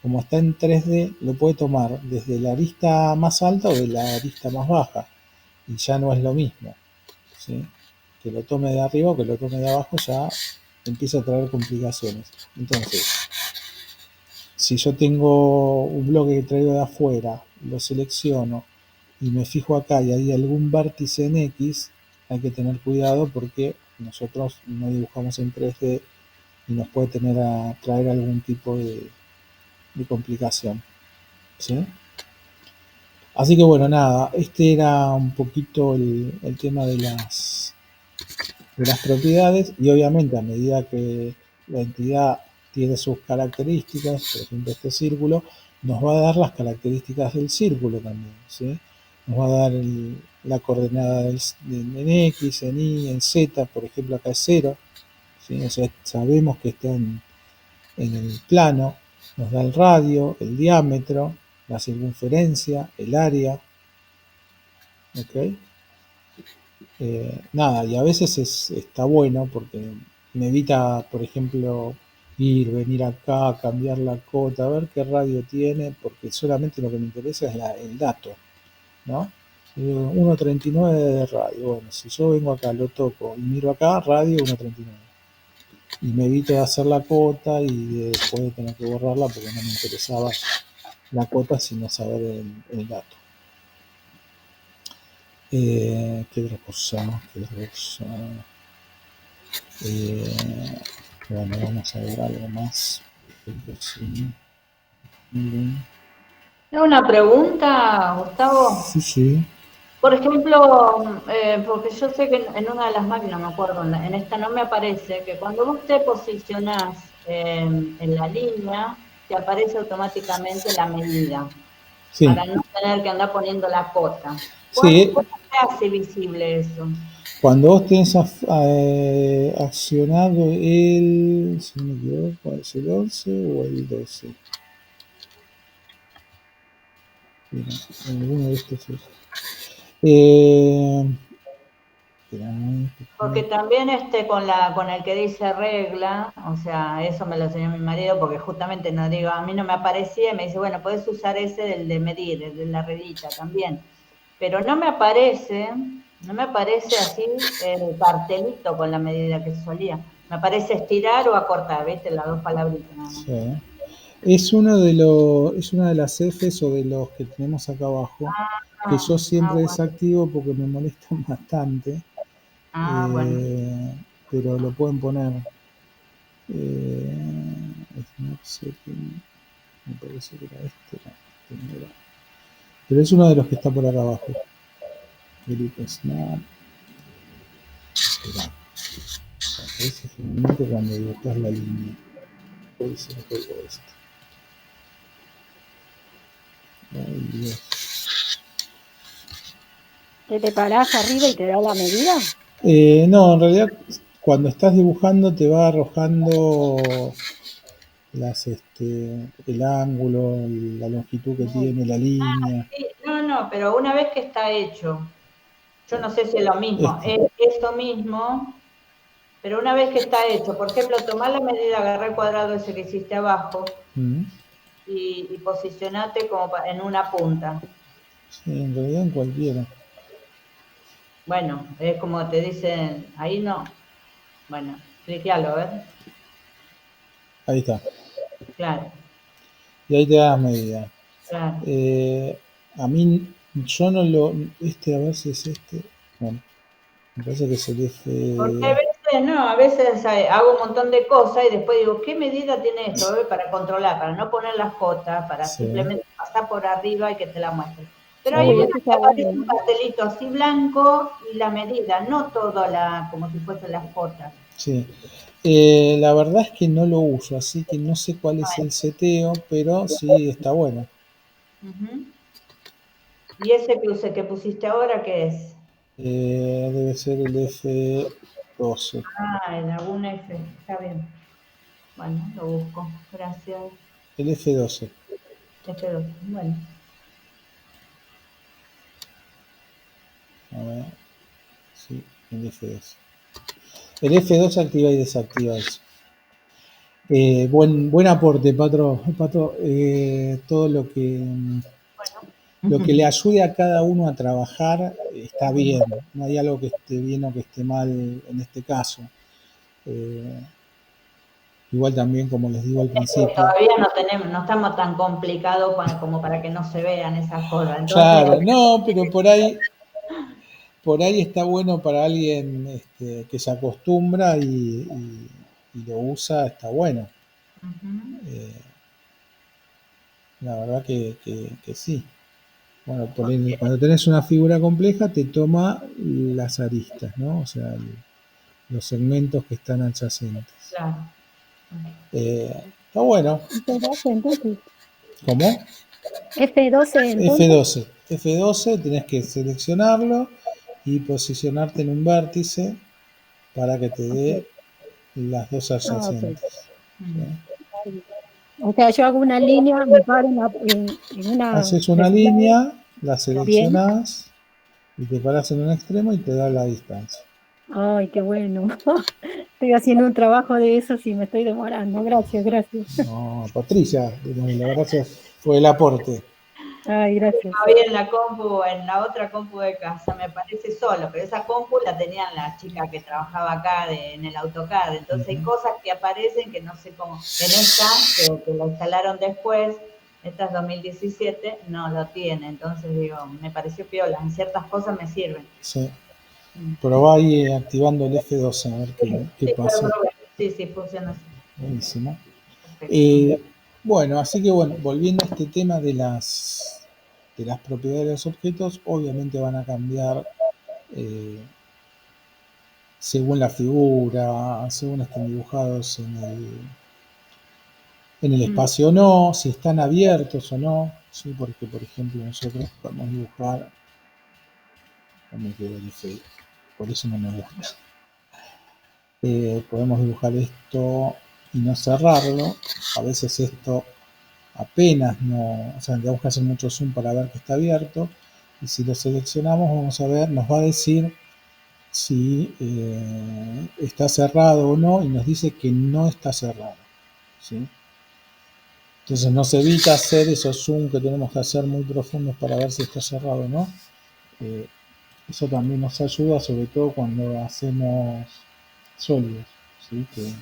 como está en 3D, lo puede tomar desde la arista más alta o de la arista más baja, y ya no es lo mismo, ¿sí? Que lo tome de arriba o que lo tome de abajo ya empieza a traer complicaciones. Entonces, si yo tengo un bloque que traigo de afuera, lo selecciono y me fijo acá y hay algún vértice en X, hay que tener cuidado porque nosotros no dibujamos en 3D y nos puede traer algún tipo de complicación. ¿Sí? Así que bueno, nada, este era un poquito el tema de las propiedades, y obviamente a medida que la entidad tiene sus características, por ejemplo este círculo, nos va a dar las características del círculo también, ¿sí? Nos va a dar la coordenada en X, en Y, en Z, por ejemplo acá es 0, ¿sí? O sea, sabemos que está en el plano, nos da el radio, el diámetro, la circunferencia, el área, ¿ok? Nada, y a veces está bueno porque me evita, por ejemplo, venir acá, cambiar la cota, a ver qué radio tiene, porque solamente lo que me interesa es el dato, ¿no? 1.39 de radio. Bueno, si yo vengo acá, lo toco y miro acá, radio 1.39. Y me evito de hacer la cota y después de tener que borrarla porque no me interesaba la cota sino saber el dato. ¿Qué otra cosa? Bueno, vamos a ver algo más. Tengo una pregunta, Gustavo. Sí. Por ejemplo, porque yo sé que en una de las máquinas, no me acuerdo, en esta no me aparece, que cuando vos te posicionás en la línea, te aparece automáticamente la medida, Sí. para no tener que andar poniendo la cota. Sí. ¿Cómo se hace visible eso? Cuando vos tenés accionado si no me equivoco, ¿es el 11 o el 12? Mira, alguno de estos es. Porque también con el que dice regla, o sea, eso me lo enseñó mi marido, porque justamente no digo, a mí no me aparecía, y me dice, bueno, puedes usar ese del de medir, el de la reglita también. Pero no me aparece así el cartelito con la medida que solía. Me aparece estirar o acortar, ¿viste? Las dos palabritas nada más. Sí. Es una de las Fs o de los que tenemos acá abajo, que yo siempre bueno. desactivo porque me molestan bastante. Bueno. Pero lo pueden poner. No sé me parece que era no era. Pero es uno de los que está por acá abajo. Delete Snap. Espera. Aparece finalmente cuando dibujas la línea. Puede ser todo esto. Ay, Dios. ¿Que te parás arriba y te da la medida? No, en realidad cuando estás dibujando te va arrojando el ángulo, la longitud que tiene, la línea. Sí, no, pero una vez que está hecho, yo no sé si es lo mismo, es esto mismo, pero una vez que está hecho, por ejemplo, tomar la medida, agarrar el cuadrado ese que hiciste abajo y posicionate como en una punta. Sí, en realidad en cualquiera. Bueno, es como te dicen, ahí no. Bueno, cliquealo, a ver. Ahí está. Claro. Y ahí te das medida. Claro. A mí, yo no lo. A ver si es este. Bueno, me parece que es el F. Porque a veces hago un montón de cosas y después digo, ¿qué medida tiene esto? Para controlar, para no poner las cotas, para simplemente pasar por arriba y que te la muestre. Pero hay una que aparece un cartelito así blanco y la medida, no todo como si fuesen las cotas. Sí. La verdad es que no lo uso, así que no sé cuál es el seteo, pero sí está bueno. ¿Y ese que pusiste ahora qué es? Debe ser el F12. En algún F, está bien. Bueno, lo busco, gracias. El F12. F12, bueno. A ver. Sí, el F12. El F2 activa y desactiva eso. Buen aporte, Pato. Todo lo que le ayude a cada uno a trabajar está bien. No hay algo que esté bien o que esté mal en este caso. Igual también, como les digo al principio. Todavía no estamos tan complicados como para que no se vean esas cosas. Entonces, Claro, no, pero por ahí está bueno para alguien que se acostumbra y lo usa, está bueno. uh-huh. La verdad que sí. Bueno, cuando tenés una figura compleja te toma las aristas, ¿no? O sea, los segmentos que están adyacentes. Claro. Está bueno. F12 entonces. ¿Cómo? F12 entonces. F12. F12 tenés que seleccionarlo y posicionarte en un vértice para que te dé Ok. las dos Ah, ok. adyacentes. ¿Sí? O sea, yo hago una línea, me paro en una Haces una de sus lados. línea, la Bien. seleccionás y te paras en un extremo y te da la distancia. Ay, qué bueno. Estoy haciendo un trabajo de eso y me estoy demorando. Gracias, gracias. No, Patricia, la verdad fue el aporte. Ay, gracias. Hoy en la compu, en la otra compu de casa, me parece solo, pero esa compu la tenían la chica que trabajaba acá en el AutoCAD. Entonces hay cosas que aparecen que no sé cómo. En esta, que la instalaron después, esta es 2017, no lo tiene. Entonces digo, me pareció piola. En ciertas cosas me sirven. Sí. Probá ahí activando el F12 a ver qué Sí, pasa. sí, funciona así. Buenísimo. Perfecto. Bueno, así que bueno, volviendo a este tema de las propiedades de los objetos, obviamente van a cambiar según la figura, según estén dibujados en el espacio o no, si están abiertos o no, ¿sí? Porque por ejemplo nosotros podemos dibujar, no me quedó el feo, por eso no me gusta. Podemos dibujar esto y no cerrarlo, a veces esto apenas no, o sea, tenemos que hacer mucho zoom para ver que está abierto, y si lo seleccionamos vamos a ver, nos va a decir si está cerrado o no, y nos dice que no está cerrado, ¿sí? Entonces nos evita hacer esos zoom que tenemos que hacer muy profundos para ver si está cerrado o no. Eso también nos ayuda, sobre todo cuando hacemos sólidos, ¿sí? Que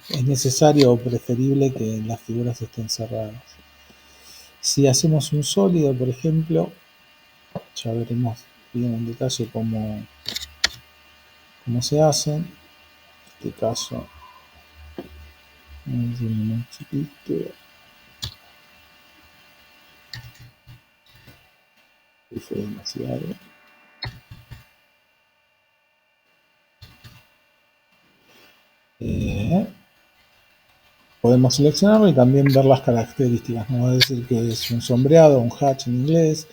es necesario o preferible que las figuras estén cerradas. Si hacemos un sólido, por ejemplo, ya veremos bien en detalle cómo se hace. En este caso, un chiquito. Fue demasiado. Podemos seleccionarlo y también ver las características. Nos va a decir que es un sombreado, un hatch en inglés,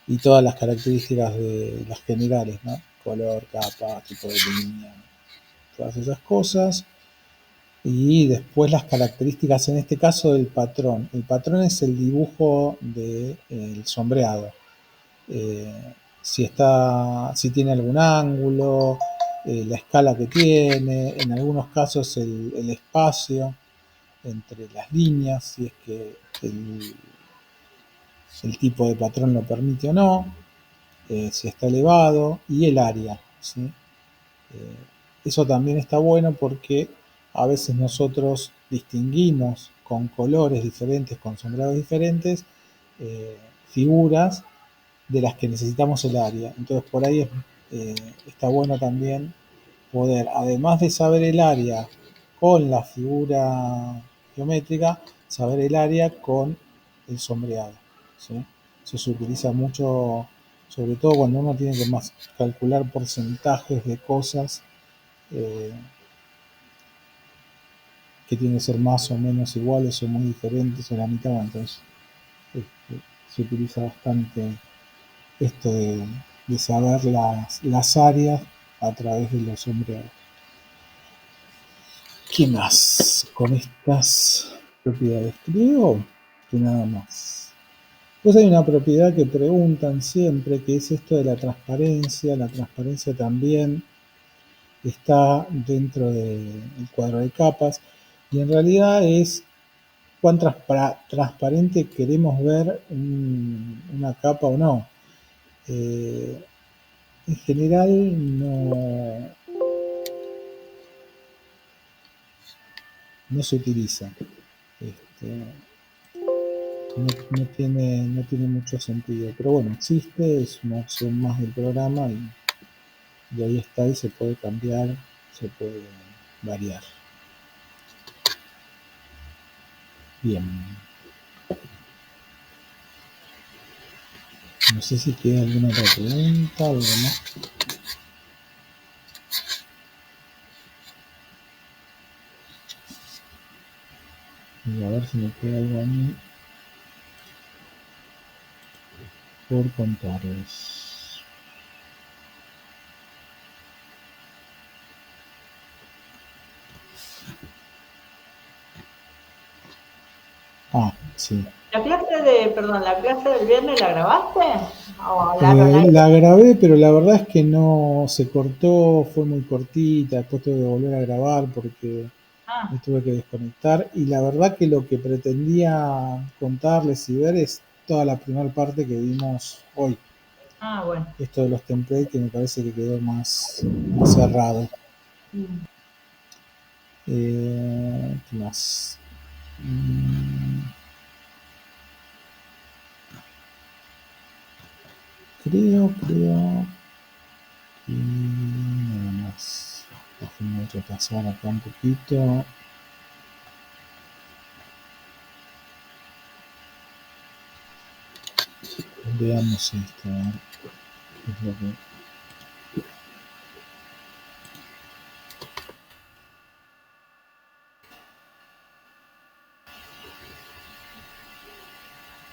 y todas las características de las generales, ¿no? Color, capa, tipo de línea, todas esas cosas. Y después las características, en este caso, del patrón. El patrón es el dibujo del sombreado. Si tiene algún ángulo, la escala que tiene, en algunos casos el espacio entre las líneas, si es que el tipo de patrón lo permite o no, si está elevado, y el área, ¿sí? Eso también está bueno porque a veces nosotros distinguimos con colores diferentes, con sombreados diferentes, figuras de las que necesitamos el área. Entonces por ahí está bueno también poder, además de saber el área con la figura geométrica, saber el área con el sombreado, ¿sí? Eso se utiliza mucho, sobre todo cuando uno tiene que calcular porcentajes de cosas eh, que tienen que ser más o menos iguales o muy diferentes o la mitad. Entonces se utiliza bastante esto de saber las áreas a través de los sombreados. ¿Qué más con estas propiedades? Creo que nada más. Pues hay una propiedad que preguntan siempre, que es esto de la transparencia. La transparencia también está dentro del cuadro de capas, y en realidad es cuán transparente queremos ver una capa o no. En general no se utiliza. No tiene mucho sentido, pero bueno, existe, es una opción más del programa y ahí está, y se puede cambiar, se puede variar. Bien. No sé si queda alguna otra pregunta, algo más. Y a ver si me queda algo a mí por contarles. Sí. La clase del viernes la grabaste? ¿O hablaron ahí? La grabé, pero la verdad es que no se cortó, fue muy cortita, después tuve que volver a grabar porque me tuve que desconectar, y la verdad que lo que pretendía contarles y ver es toda la primera parte que vimos hoy. Bueno. Esto de los templates, que me parece que quedó más cerrado. ¿Qué más? Creo que nada más. Déjenme repasar acá un poquito. Veamos esto, ¿qué es lo que...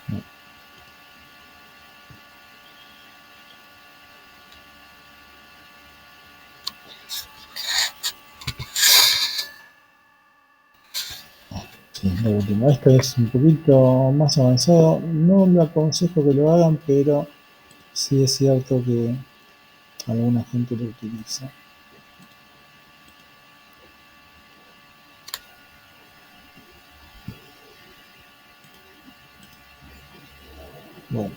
No. Sí, lo último. Esto es un poquito más avanzado. No lo aconsejo que lo hagan, pero sí es cierto que alguna gente lo utiliza. Bueno,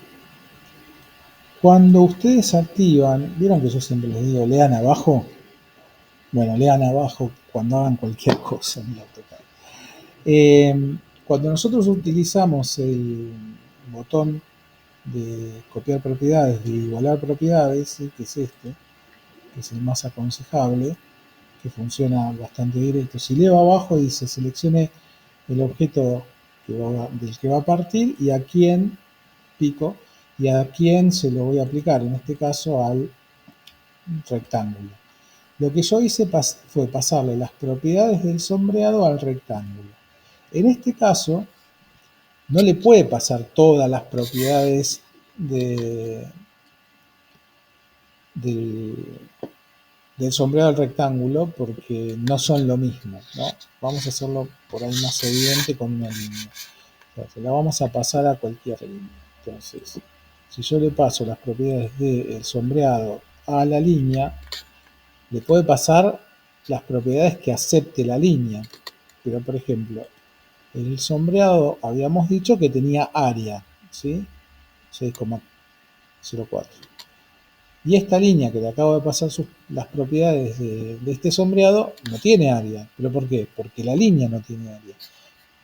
cuando ustedes activan, vieron que yo siempre les digo, lean abajo. Bueno, lean abajo cuando hagan cualquier cosa en el AutoCAD. Cuando nosotros utilizamos el botón de copiar propiedades, de igualar propiedades, que es este, que es el más aconsejable, que funciona bastante directo. Si leo abajo dice seleccione el objeto del que va a partir y a quién pico y a quién se lo voy a aplicar, en este caso al rectángulo. Lo que yo hice fue pasarle las propiedades del sombreado al rectángulo. En este caso, no le puede pasar todas las propiedades del sombreado al rectángulo porque no son lo mismo, ¿no? Vamos a hacerlo por ahí más evidente con una línea. Entonces, la vamos a pasar a cualquier línea. Entonces, si yo le paso las propiedades del sombreado a la línea, le puede pasar las propiedades que acepte la línea. Pero, por ejemplo, el sombreado habíamos dicho que tenía área, ¿sí? 6,04. Y esta línea que le acabo de pasar las propiedades de este sombreado no tiene área. ¿Pero por qué? Porque la línea no tiene área.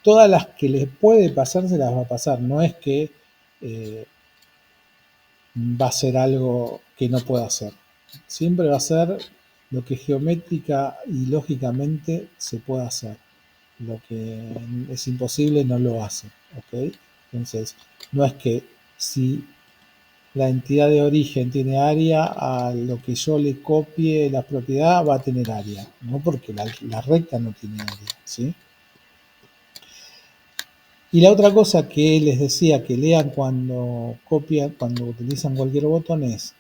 Todas las que les puede pasar se las va a pasar. No es que va a ser algo que no pueda hacer. Siempre va a ser lo que geométrica y lógicamente se puede hacer. Lo que es imposible no lo hace. ¿Ok? Entonces, no es que si la entidad de origen tiene área, a lo que yo le copie la propiedad va a tener área. No, porque la recta no tiene área. ¿Sí? Y la otra cosa que les decía que lean cuando copian, cuando utilizan cualquier botón es,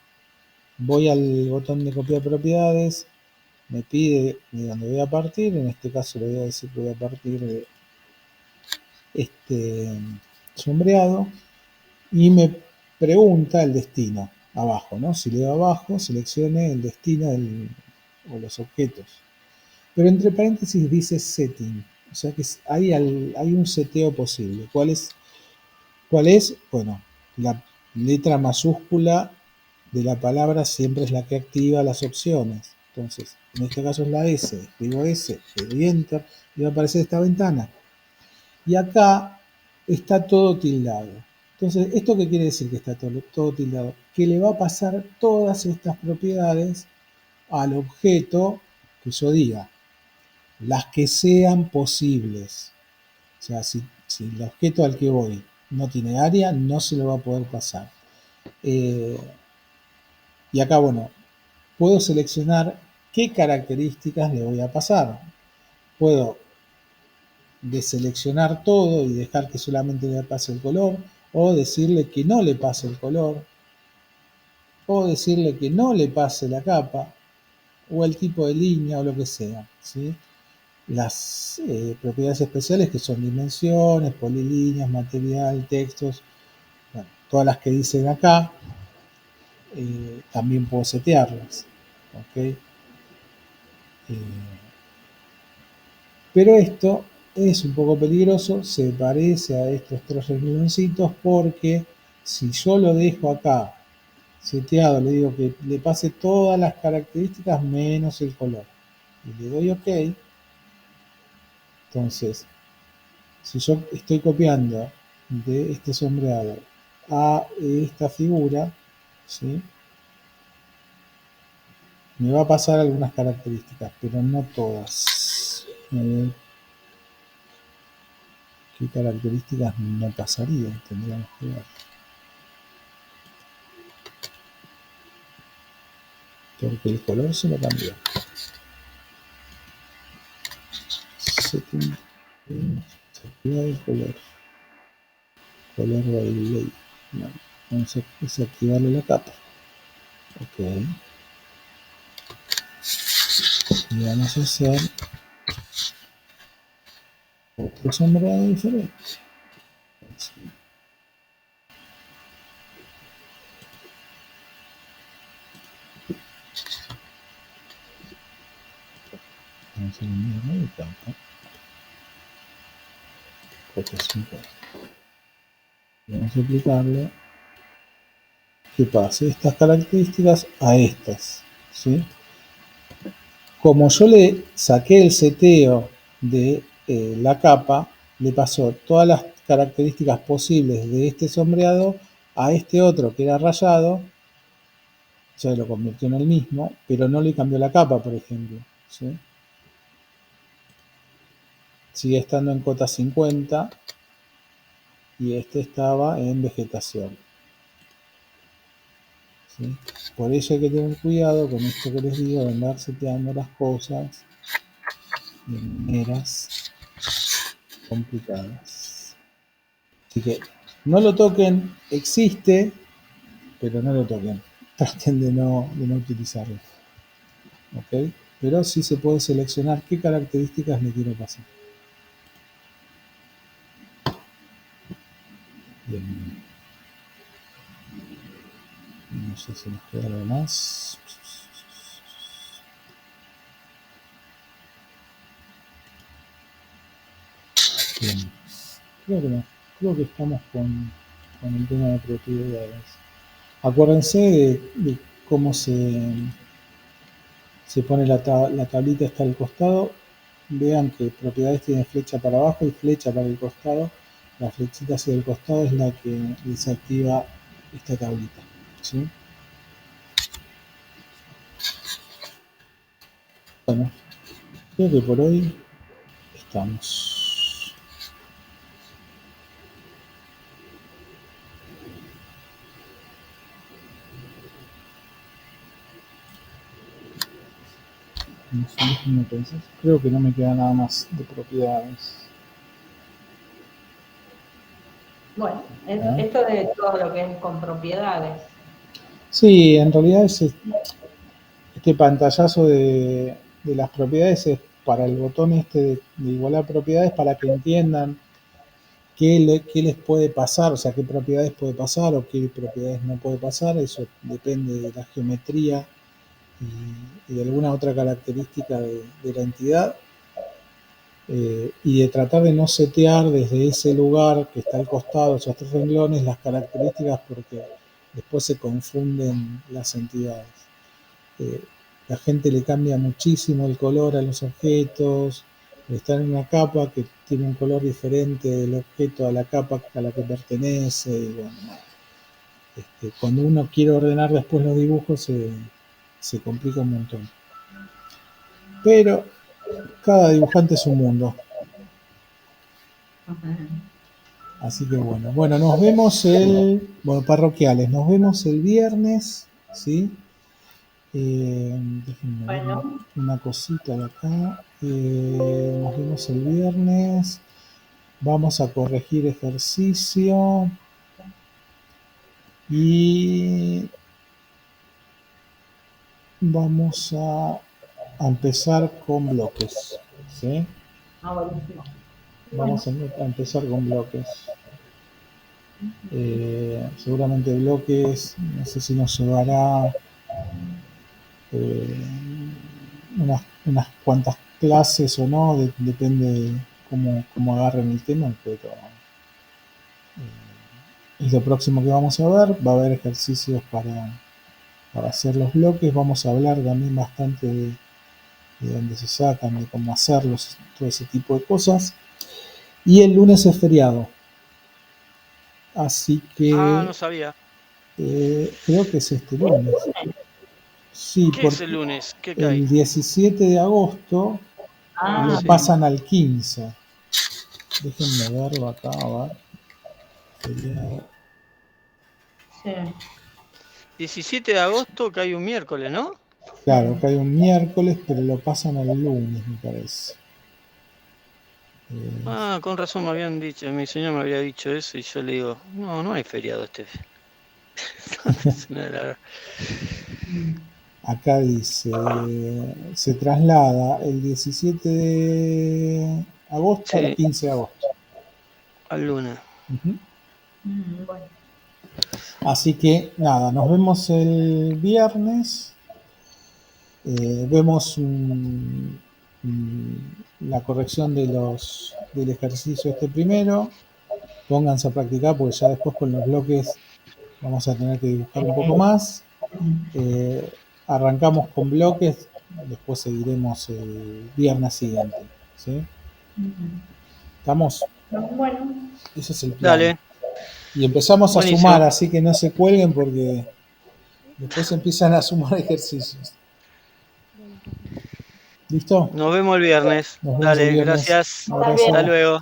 voy al botón de copiar propiedades, me pide de dónde voy a partir, en este caso le voy a decir que voy a partir de este sombreado, y me pregunta el destino abajo, ¿no? Si leo abajo, seleccione el destino o los objetos. Pero entre paréntesis dice setting, o sea que hay un seteo posible. ¿Cuál es? Bueno, la letra mayúscula de la palabra siempre es la que activa las opciones. Entonces, en este caso es la S, escribo S, le doy Enter, y va a aparecer esta ventana. Y acá está todo tildado. Entonces, ¿esto qué quiere decir que está todo tildado? Que le va a pasar todas estas propiedades al objeto que yo diga, las que sean posibles. O sea, si el objeto al que voy no tiene área, no se lo va a poder pasar. Y acá, bueno, puedo seleccionar qué características le voy a pasar. Puedo deseleccionar todo y dejar que solamente le pase el color, o decirle que no le pase el color, o decirle que no le pase la capa, o el tipo de línea, o lo que sea, ¿sí? Las propiedades especiales, que son dimensiones, polilíneas, material, textos, bueno, todas las que dicen acá, también puedo setearlas, ¿ok? Pero esto es un poco peligroso, se parece a estos tres rengloncitos, porque si yo lo dejo acá seteado, le digo que le pase todas las características menos el color, y le doy OK, entonces, si yo estoy copiando de este sombreado a esta figura, ¿sí?, me va a pasar algunas características, pero no todas. ¿Qué características no pasarían? Tendríamos que ver. Porque el color se lo cambió. Setting. Desactivar el color. Color by. No, vamos a desactivarle la capa. Ok. Y vamos a hacer otro sombreado diferente. Vamos a eliminar la capa. Y vamos a aplicarle que pase estas características a estas, ¿sí? Como yo le saqué el seteo de la capa, le pasó todas las características posibles de este sombreado a este otro que era rayado, ya lo convirtió en el mismo, pero no le cambió la capa, por ejemplo, ¿sí? Sigue estando en cota 50 y este estaba en vegetación, ¿sí? Por eso hay que tener cuidado con esto que les digo, de andar seteando las cosas de maneras complicadas. Así que no lo toquen, existe, pero no lo toquen. Traten de no utilizarlo. ¿Ok? Pero sí se puede seleccionar qué características le quiero pasar. Bien. No sé si nos queda algo más. Bien. Creo que no. Creo que estamos con el tema de propiedades. Acuérdense de cómo se pone la tablita hasta el costado. Vean que propiedades tiene flecha para abajo y flecha para el costado. La flechita hacia el costado es la que desactiva esta tablita, ¿sí? Bueno, creo que por hoy estamos. No sé, déjenme pensar. Creo que no me queda nada más de propiedades. Bueno, esto de todo lo que es con propiedades. Sí, en realidad este pantallazo de las propiedades es para el botón este de igualar propiedades, para que entiendan qué les puede pasar, o sea, qué propiedades puede pasar o qué propiedades no puede pasar. Eso depende de la geometría y de alguna otra característica de la entidad. Y de tratar de no setear desde ese lugar que está al costado, esos tres renglones, las características, porque después se confunden las entidades. la gente le cambia muchísimo el color a los objetos, está en una capa que tiene un color diferente del objeto a la capa a la que pertenece. Y bueno, cuando uno quiere ordenar después los dibujos se complica un montón. Pero cada dibujante es un mundo. Así que bueno, nos vemos parroquiales, nos vemos el viernes, ¿sí? Déjenme ver una cosita de acá. Nos vemos el viernes. Vamos a corregir ejercicio. Y vamos a empezar con bloques, ¿sí? Vamos a empezar con bloques. Seguramente bloques, no sé si nos llevará unas cuantas clases o no, depende de cómo agarren el tema, pero es lo próximo que vamos a ver. Va a haber ejercicios para hacer los bloques. Vamos a hablar también bastante de dónde se sacan, de cómo hacerlos, todo ese tipo de cosas. Y el lunes es feriado. Así que... no sabía. Creo que es este lunes. Sí, ¿Qué es el lunes? ¿Qué cae? El 17 de agosto lo pasan al 15. Déjenme verlo acá, a ver. Feriado. Sí. 17 de agosto cae un miércoles, ¿no? Claro, cae un miércoles, pero lo pasan al lunes, me parece. Con razón me habían dicho, mi señor me había dicho eso y yo le digo, no hay feriado este. Acá dice, se traslada el 17 de agosto al 15 de agosto. Al lunes. Bueno. Así que nada, nos vemos el viernes. Vemos la corrección del ejercicio primero. Pónganse a practicar porque ya después con los bloques vamos a tener que dibujar un poco más. Arrancamos con bloques, después seguiremos el viernes siguiente, ¿sí? ¿Estamos? Bueno. Ese es el plan. Dale. Y empezamos Buenísimo. A sumar, así que no se cuelguen porque después empiezan a sumar ejercicios. ¿Listo? Nos vemos el viernes. Nos vemos Dale, el viernes. gracias. Un abrazo. Hasta luego.